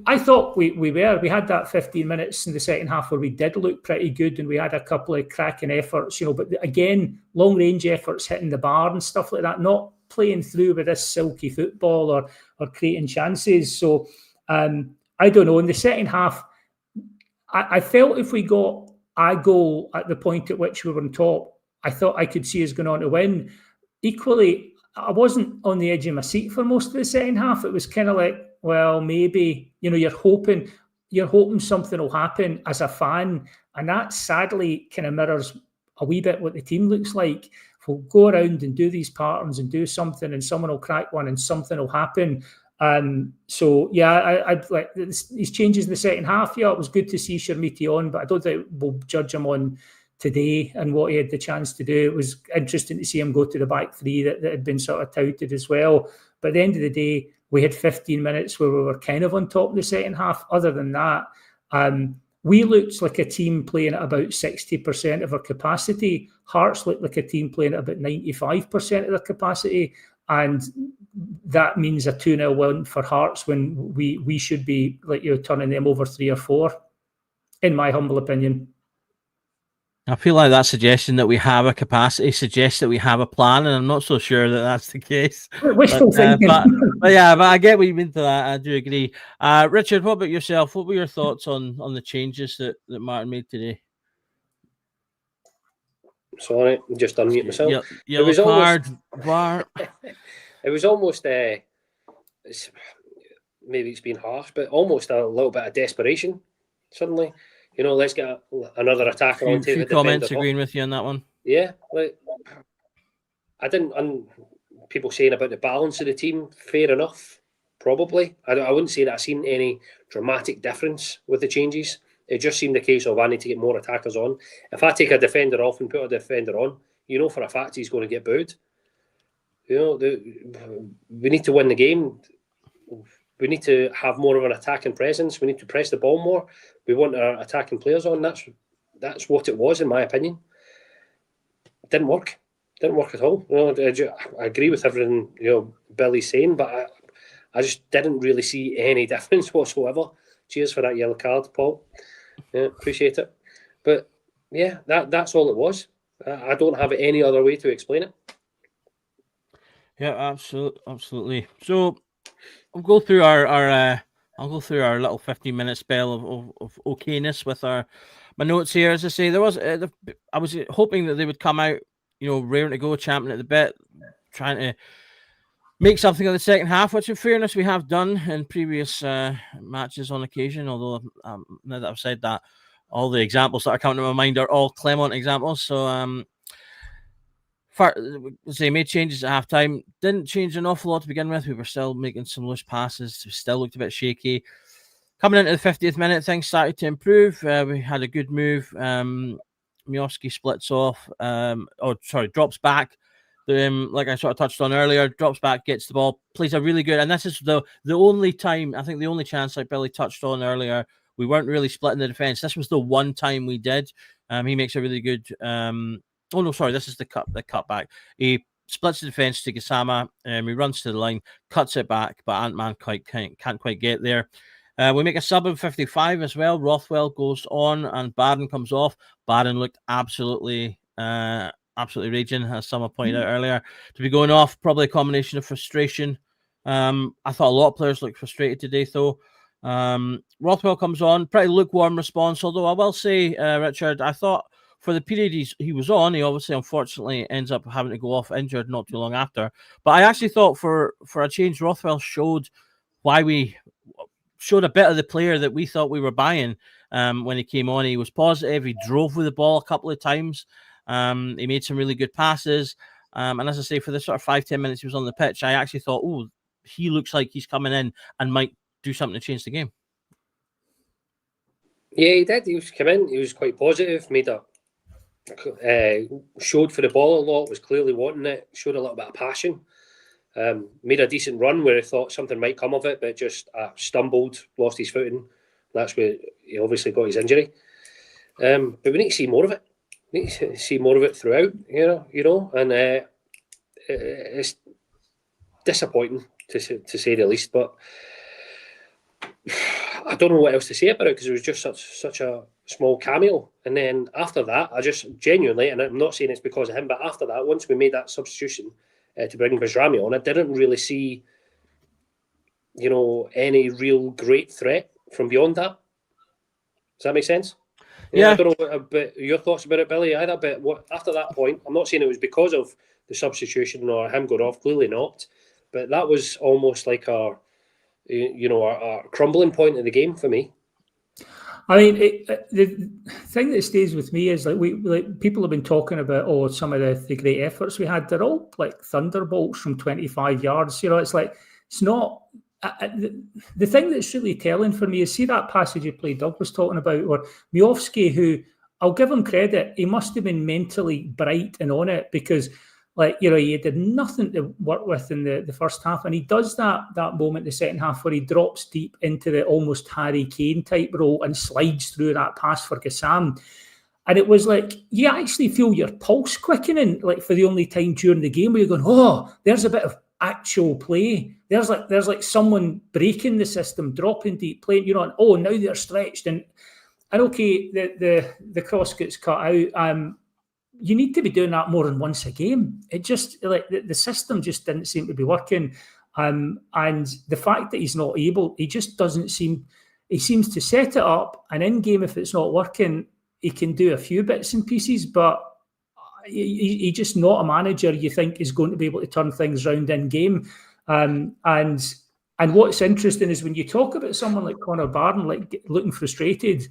I thought we had that 15 minutes in the second half where we did look pretty good, and we had a couple of cracking efforts, but again, long range efforts hitting the bar and stuff like that, not playing through with this silky football or creating chances. So I don't know. In the second half, I felt if we got a goal at the point at which we were on top, I thought I could see us going on to win. Equally, I wasn't on the edge of my seat for most of the second half. It was kind of like, well, maybe, you're hoping something will happen as a fan. And that sadly kind of mirrors a wee bit what the team looks like. We'll go around and do these patterns and do something, and someone will crack one and something will happen. So yeah, I'd like these changes in the second half. Yeah, it was good to see Chermiti on, but I don't think we'll judge him on today and what he had the chance to do. It was interesting to see him go to the back three that had been sort of touted as well. But at the end of the day, we had 15 minutes where we were kind of on top of the second half. Other than that, we looked like a team playing at about 60% of our capacity. Hearts looked like a team playing at about 95% of their capacity. And that means a 2-0 win for Hearts when we should be turning them over 3 or 4, in my humble opinion. I feel like that suggestion that we have a capacity suggests that we have a plan, and I'm not so sure that that's the case. Wishful thinking. But I get what you mean to that. I do agree. Richard, what about yourself? What were your thoughts on the changes that Martin made today? Sorry, just unmute myself. It was card, VAR. It was almost, maybe it's been harsh, but almost a little bit of desperation suddenly. Let's get another attacker on. Few comments agreeing with you on that one. Yeah, people saying about the balance of the team, fair enough, probably. I wouldn't say that I've seen any dramatic difference with the changes. It just seemed a case of I need to get more attackers on. If I take a defender off and put a defender on, for a fact he's going to get booed. We need to win the game. We need to have more of an attacking presence. We need to press the ball more. We want our attacking players on. That's what it was, in my opinion. It didn't work. Didn't work at all. I agree with everything Billy's saying, but I just didn't really see any difference whatsoever. Cheers for that yellow card, Paul. Yeah, appreciate it. But yeah, that's all it was. I don't have any other way to explain it. Yeah, absolutely. So I'll go through our little 15-minute spell of okayness with my notes here. As I say, there was I was hoping that they would come out, raring to go, champing at the bit, trying to make something of the second half, which in fairness we have done in previous matches on occasion. Although now that I've said that, all the examples that are coming to my mind are all Clement examples. So they made changes at halftime. Didn't change an awful lot to begin with. We were still making some loose passes. We still looked a bit shaky. Coming into the 50th minute, things started to improve. We had a good move. Miovski splits off. Drops back. Like I sort of touched on earlier, drops back, gets the ball, plays a really good. And this is the only time, I think the only chance, like Billy touched on earlier, we weren't really splitting the defense. This was the one time we did. He makes a really good. This is the cut back. He splits the defense to Gassama. He runs to the line, cuts it back, but Ant-Man can't quite get there. We make a sub in 55 as well. Rothwell goes on and Barden comes off. Barden looked absolutely raging, as someone pointed out earlier. To be going off, probably a combination of frustration. I thought a lot of players looked frustrated today, though. Rothwell comes on, pretty lukewarm response, although I will say, Richard, I thought for the period he was on, he obviously, unfortunately, ends up having to go off injured not too long after. But I actually thought for a change, Rothwell showed why we showed a bit of the player that we thought we were buying when he came on. He was positive. He drove with the ball a couple of times. He made some really good passes. And as I say, for the sort of 5-10 minutes he was on the pitch, I actually thought, he looks like he's coming in and might do something to change the game. Yeah, he did. He was come in. He was quite positive. Showed for the ball a lot. Was clearly wanting it. Showed a little bit of passion. Made a decent run where he thought something might come of it, but just stumbled, lost his footing. That's where he obviously got his injury. But we need to see more of it. We need to see more of it throughout. And it's disappointing to say the least. But I don't know what else to say about it because it was just such a small cameo. And then after that, I just genuinely, and I'm not saying it's because of him, but after that, once we made that substitution to bring Bajrami on, I didn't really see, any real great threat from beyond that. Does that make sense? Yeah. I don't know about your thoughts about it, Billy, either, but after that point, I'm not saying it was because of the substitution or him going off, clearly not, but that was almost like our crumbling point in the game for me. I mean, the thing that stays with me is people have been talking about some of the great efforts we had. They're all like thunderbolts from 25 yards. It's not. The thing that's really telling for me is see that passage you played, Doug was talking about, or Miovski, who I'll give him credit, he must have been mentally bright and on it because. He did nothing to work with in the first half, and he does that moment in the second half where he drops deep into the almost Harry Kane type role and slides through that pass for Gassam. And it was like you actually feel your pulse quickening, like for the only time during the game where you're going, oh, there's a bit of actual play. There's like someone breaking the system, dropping deep, playing, and oh, now they're stretched and okay, the cross gets cut out. You need to be doing that more than once a game. It just the system just didn't seem to be working, and the fact that he's not able, he just doesn't seem. He seems to set it up, and in game, if it's not working, he can do a few bits and pieces, but he's just not a manager you think is going to be able to turn things around in game. And what's interesting is when you talk about someone like Connor Barron, like looking frustrated.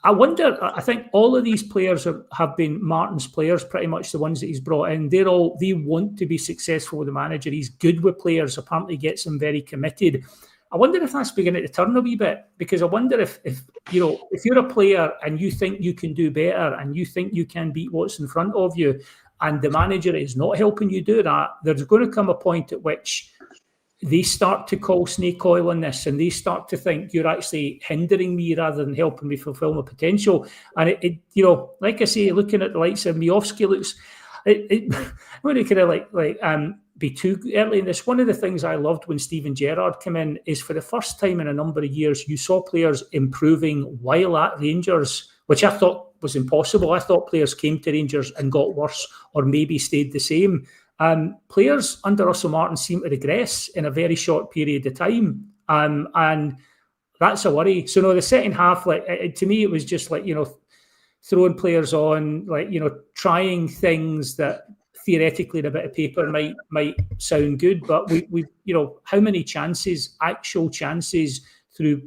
I wonder, I think all of these players have been Martin's players, pretty much the ones that he's brought in. They want to be successful with the manager. He's good with players, apparently gets them very committed. I wonder if that's beginning to turn a wee bit, because I wonder if you're a player and you think you can do better and you think you can beat what's in front of you and the manager is not helping you do that, there's going to come a point at which they start to call snake oil on this and they start to think you're actually hindering me rather than helping me fulfill my potential. And it like I say, looking at the likes of Miovski looks, it really kind of be too early in this. One of the things I loved when Steven Gerrard came in is for the first time in a number of years, you saw players improving while at Rangers, which I thought was impossible. I thought players came to Rangers and got worse or maybe stayed the same. Players under Russell Martin seem to regress in a very short period of time, and that's a worry. So no, the second half, to me, it was just throwing players on, trying things that theoretically in a bit of paper might sound good, but we how many actual chances through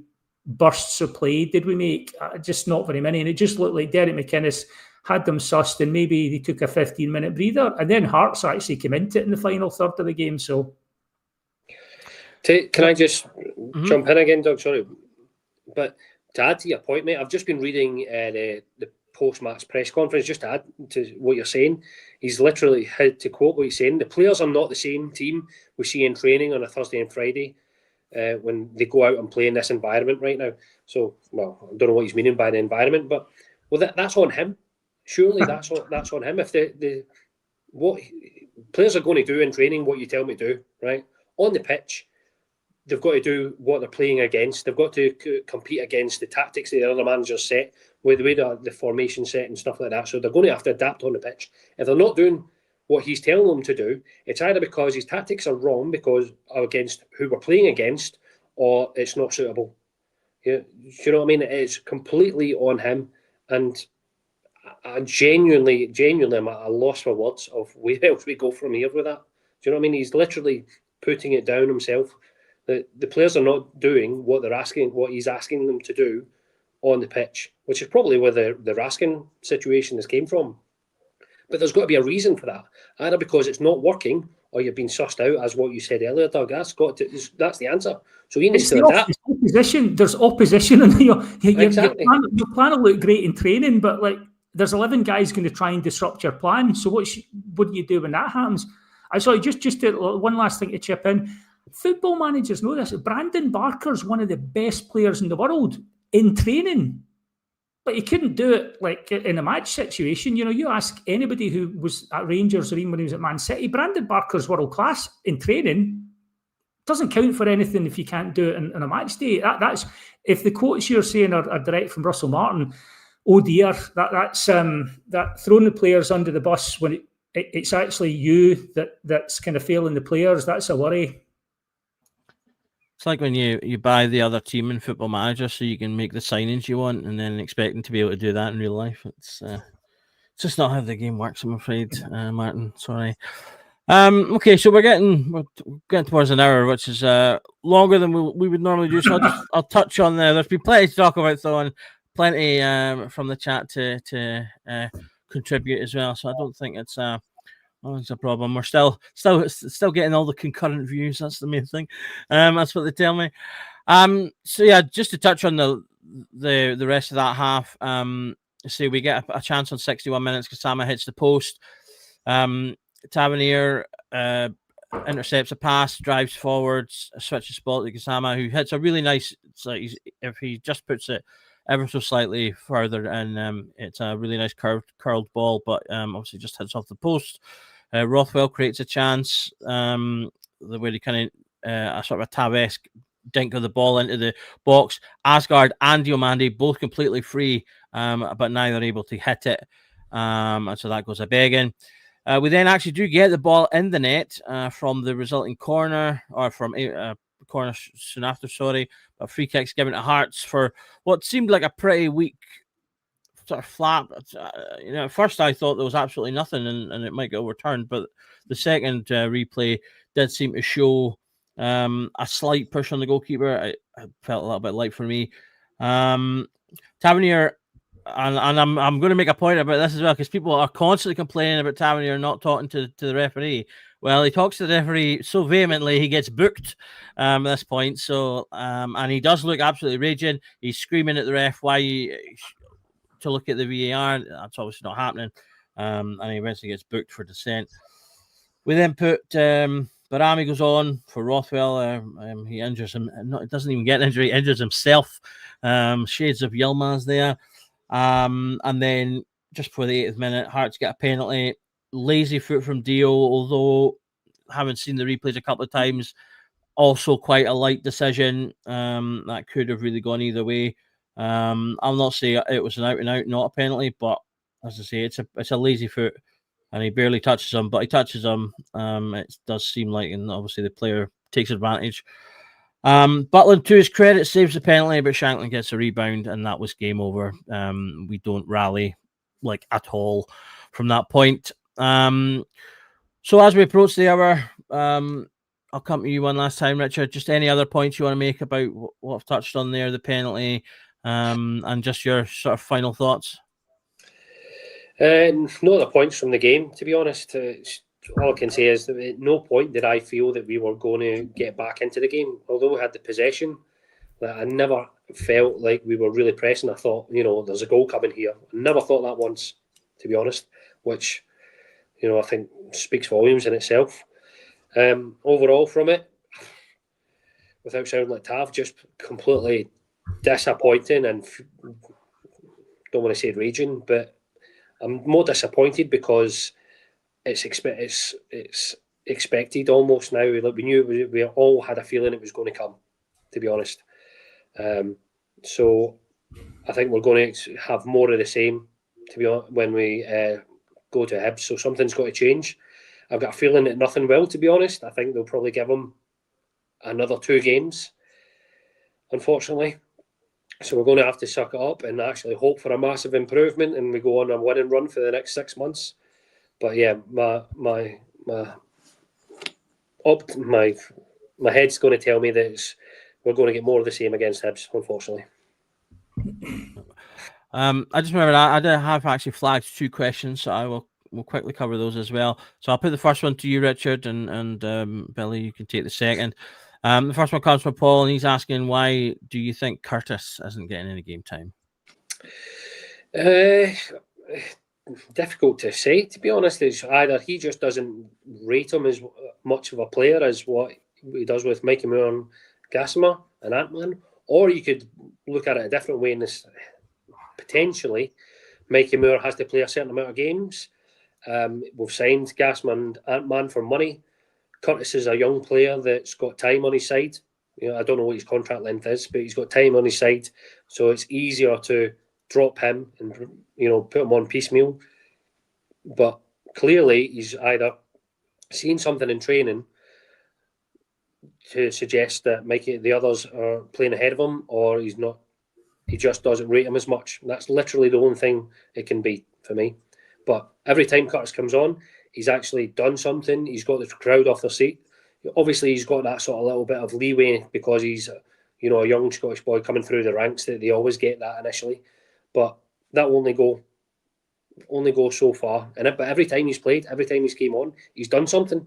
bursts of play did we make? Just not very many, and it just looked like Derek McInnes had them sussed and maybe they took a 15-minute breather, and then Hearts actually came into it in the final third of the game. So can I just jump in again, Doug? Sorry, but to add to your point, mate, I've just been reading the post-match press conference. Just to add to what you're saying, he's literally had to quote what he's saying. The players are not the same team we see in training on a Thursday and Friday when they go out and play in this environment right now. So, well, I don't know what he's meaning by the environment, but that's on him. Surely that's on him. If what players are going to do in training, what you tell me to do, right? On the pitch, they've got to do what they're playing against. They've got to compete against the tactics that the other manager's set, with the way the formation set and stuff like that. So they're going to have to adapt on the pitch. If they're not doing what he's telling them to do, it's either because his tactics are wrong because against who we're playing against, or it's not suitable. Do you know what I mean? It's completely on him, and I genuinely am at a loss for words of where else we go from here with that. Do you know what I mean? He's literally putting it down himself. The players are not doing what he's asking them to do on the pitch, which is probably where the Raskin situation has came from. But there's got to be a reason for that, either because it's not working or you're being sussed out, as what you said earlier, Doug. That's the answer. So he needs It's to the adapt. opposition. There's opposition, and Exactly. your plan will look great in training, but like there's 11 guys going to try and disrupt your plan. So what do you do when that happens? I saw just one last thing to chip in. Football managers know this. Brandon Barker's one of the best players in the world in training, but he couldn't do it like in a match situation. You ask anybody who was at Rangers or even when he was at Man City, Brandon Barker's world class in training. Doesn't count for anything if you can't do it on a match day. That's if the quotes you're saying are direct from Russell Martin. Oh dear, that's that throwing the players under the bus when it's actually you that's kind of failing the players. That's a worry. It's like when you buy the other team in Football Manager so you can make the signings you want and then expect them to be able to do that in real life. It's just not how the game works, I'm afraid, Martin. Sorry. Okay, so we're getting towards an hour, which is longer than we would normally do. So I'll touch on there. There's been plenty to talk about, though, and plenty from the chat to contribute as well. So I don't think it's a problem. We're still getting all the concurrent views. That's the main thing. That's what they tell me. So yeah, just to touch on the rest of that half. So we get a chance on 61 minutes. Kasama hits the post. Tavernier intercepts a pass, drives forwards, switches spot to Kasama, who hits a really nice. It's like if he just puts it ever so slightly further, and it's a really nice curled ball, but obviously just hits off the post. Rothwell creates a chance. The way he kind of a sort of a Tav-esque dink of the ball into the box. Asgard and Diomande both completely free, but neither able to hit it, and so that goes a begging. We then actually do get the ball in the net from the resulting corner, or from a corner soon after, sorry. But free kicks given to Hearts for what seemed like a pretty weak sort of flap. At first I thought there was absolutely nothing and it might get overturned, but the second replay did seem to show a slight push on the goalkeeper. It felt a little bit light for me. Tavernier. And I'm going to make a point about this as well, because people are constantly complaining about Tavernier not talking to the referee. Well, he talks to the referee so vehemently he gets booked at this point. So and he does look absolutely raging. He's screaming at the ref to look at the VAR. That's obviously not happening. And he eventually gets booked for dissent. We then put Barami goes on for Rothwell. He injures him. It doesn't even get an injury. He injures himself. Shades of Yilmaz there. And then just before the 80th minute, Hearts get a penalty. Lazy foot from Dio, although having seen the replays a couple of times, also quite a light decision. That could have really gone either way. I'll not say it was an out and out, not a penalty, but as I say, it's a lazy foot, and he barely touches him, but he touches him. It does seem like, and obviously the player takes advantage. Butland, to his credit, saves the penalty, but Shankland gets a rebound, and that was game over. We don't rally like at all from that point. So as we approach the hour, I'll come to you one last time, Richard. Just any other points you want to make about what I've touched on there, the penalty, and just your sort of final thoughts? No other points from the game, to be honest. All I can say is that at no point did I feel that we were going to get back into the game. Although we had the possession, I never felt like we were really pressing. I thought, there's a goal coming here. I never thought that once, to be honest, which, I think speaks volumes in itself. Overall from it, without sounding like Tav, just completely disappointing, and don't want to say raging, but I'm more disappointed because it's expected almost now. Like we knew, we all had a feeling it was going to come, to be honest. So I think we're going to have more of the same, to be honest, when we go to Hibs. So something's got to change. I've got a feeling that nothing will, to be honest. I think they'll probably give him another 2 games, unfortunately. So we're going to have to suck it up and actually hope for a massive improvement, and we go on a winning run for the next 6 months. But yeah, my head's going to tell me that we're going to get more of the same against Hibs, unfortunately. I just remember I have actually flagged 2 questions, so I will we'll quickly cover those as well. So I'll put the first one to you, Richard, and Billy, you can take the second. The first one comes from Paul, and he's asking, why do you think Curtis isn't getting any game time? Difficult to say, to be honest. It's either he just doesn't rate him as much of a player as what he does with Mikey Moore and Gassama and Ant-Man, or you could look at it a different way in this. Potentially, Mikey Moore has to play a certain amount of games. We've signed Gassama and Ant-Man for money. Curtis is a young player that's got time on his side. I don't know what his contract length is, but he's got time on his side, so it's easier to drop him and put him on piecemeal. But clearly, he's either seen something in training to suggest that the others are playing ahead of him, or he's not. He just doesn't rate him as much. That's literally the only thing it can be for me. But every time Curtis comes on, he's actually done something. He's got the crowd off their seat. Obviously, he's got that sort of little bit of leeway because he's, a young Scottish boy coming through the ranks. That they always get that initially, but that will only go so far. But every time he's played, every time he's came on, he's done something.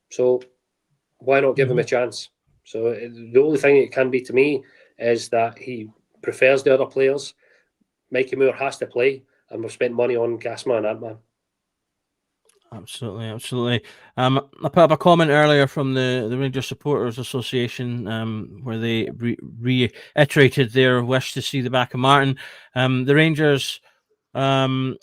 So why not give him a chance? So the only thing it can be to me is that he prefers the other players. Mikey Moore has to play, and we've spent money on Gassama and Ant-Man. Absolutely. I put up a comment earlier from the Rangers Supporters Association where they reiterated their wish to see the back of Martin. The Rangers Fan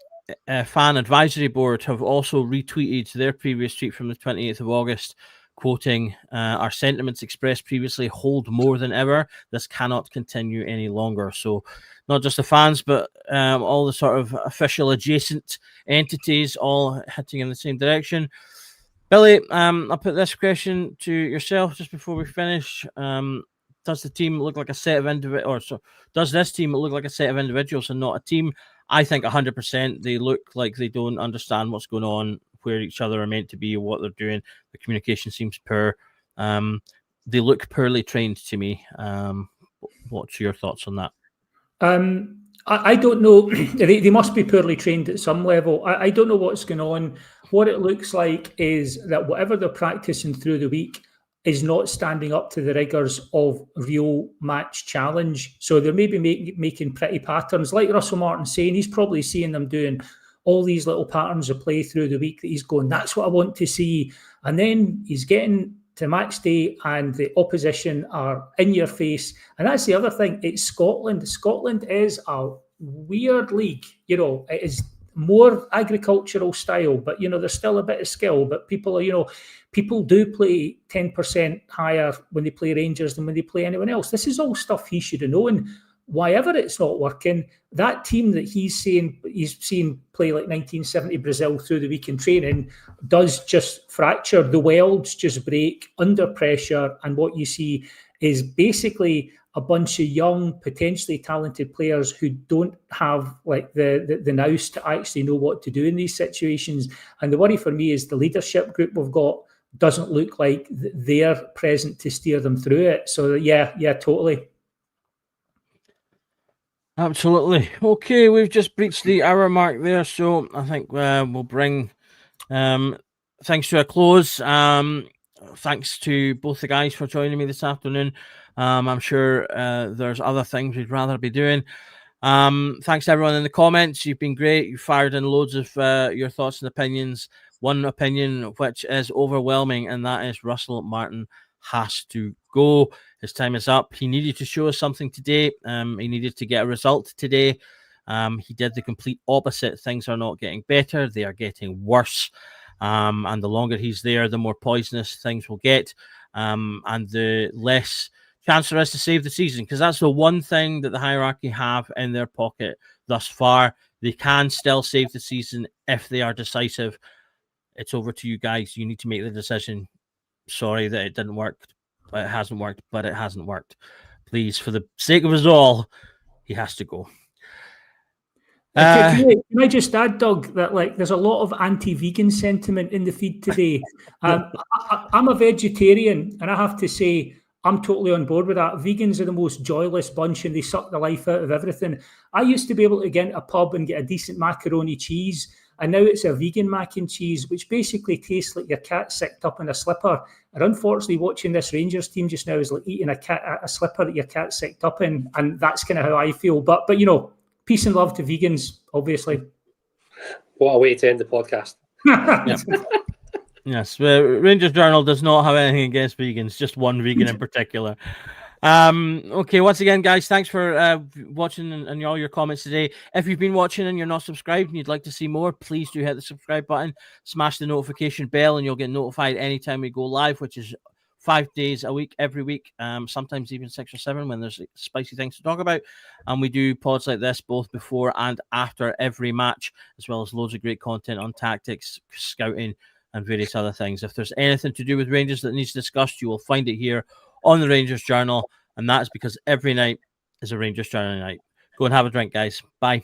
Advisory Board have also retweeted their previous tweet from the 28th of August, quoting, our sentiments expressed previously hold more than ever. This cannot continue any longer. So not just the fans, but all the sort of official adjacent entities all heading in the same direction. Billy, I'll put this question to yourself just before we finish. Does the team look like a set of does this team look like a set of individuals and not a team? I think 100% they look like they don't understand what's going on, where each other are meant to be, what they're doing. The communication seems poor. They look poorly trained to me. What's your thoughts on that? I don't know. They must be poorly trained at some level. I don't know what's going on. What it looks like is that whatever they're practicing through the week is not standing up to the rigours of real match challenge. So they're maybe making pretty patterns. Like Russell Martin saying, he's probably seeing them doing all these little patterns of play through the week that he's going, that's what I want to see. And then he's getting to match day and the opposition are in your face. And that's the other thing. It's Scotland. Scotland is a weird league. It is more agricultural style, but there's still a bit of skill. But people do play 10% higher when they play Rangers than when they play anyone else. This is all stuff he should have known. Why ever it's not working, that team that he's seen play like 1970 Brazil through the week in training does just fracture. The welds just break under pressure, and what you see is basically a bunch of young, potentially talented players who don't have like the nous to actually know what to do in these situations. And the worry for me is the leadership group we've got doesn't look like they're present to steer them through it. So yeah, totally. Absolutely. Okay, we've just breached the hour mark there, so I think we'll bring things to a close. Thanks to both the guys for joining me this afternoon. I'm sure there's other things we'd rather be doing. Thanks to everyone in the comments. You've been great. You fired in loads of your thoughts and opinions. One opinion which is overwhelming, and that is Russell Martin has to go. His time is up. He needed to show us something today. He needed to get a result today. He did the complete opposite. Things are not getting better. They are getting worse. And the longer he's there, the more poisonous things will get. And the less chance there is to save the season. Because that's the one thing that the hierarchy have in their pocket thus far. They can still save the season if they are decisive. It's over to you guys. You need to make the decision. Sorry that it didn't work. It hasn't worked, but it hasn't worked. Please, for the sake of us all, he has to go. Can I just add, Doug, that there's a lot of anti-vegan sentiment in the feed today. I'm a vegetarian, and I have to say I'm totally on board with that. Vegans are the most joyless bunch, and they suck the life out of everything. I used to be able to get into a pub and get a decent macaroni cheese, and now it's a vegan mac and cheese, which basically tastes like your cat sicked up in a slipper. And unfortunately, watching this Rangers team just now is like eating a slipper that your cat sicked up in, and that's kind of how I feel. But you know, peace and love to vegans, obviously. What a way to end the podcast. Yes, Rangers Journal does not have anything against vegans, just one vegan in particular. Okay, once again, guys, thanks for watching and all your comments today. If you've been watching and you're not subscribed and you'd like to see more, please do hit the subscribe button, smash the notification bell, and you'll get notified anytime we go live, which is 5 days a week, every week, sometimes even 6 or 7 when there's spicy things to talk about. And we do pods like this both before and after every match, as well as loads of great content on tactics, scouting, and various other things. If there's anything to do with Rangers that needs discussed, you will find it here on the Rangers Journal, and that's because every night is a Rangers Journal night. Go and have a drink, guys. Bye.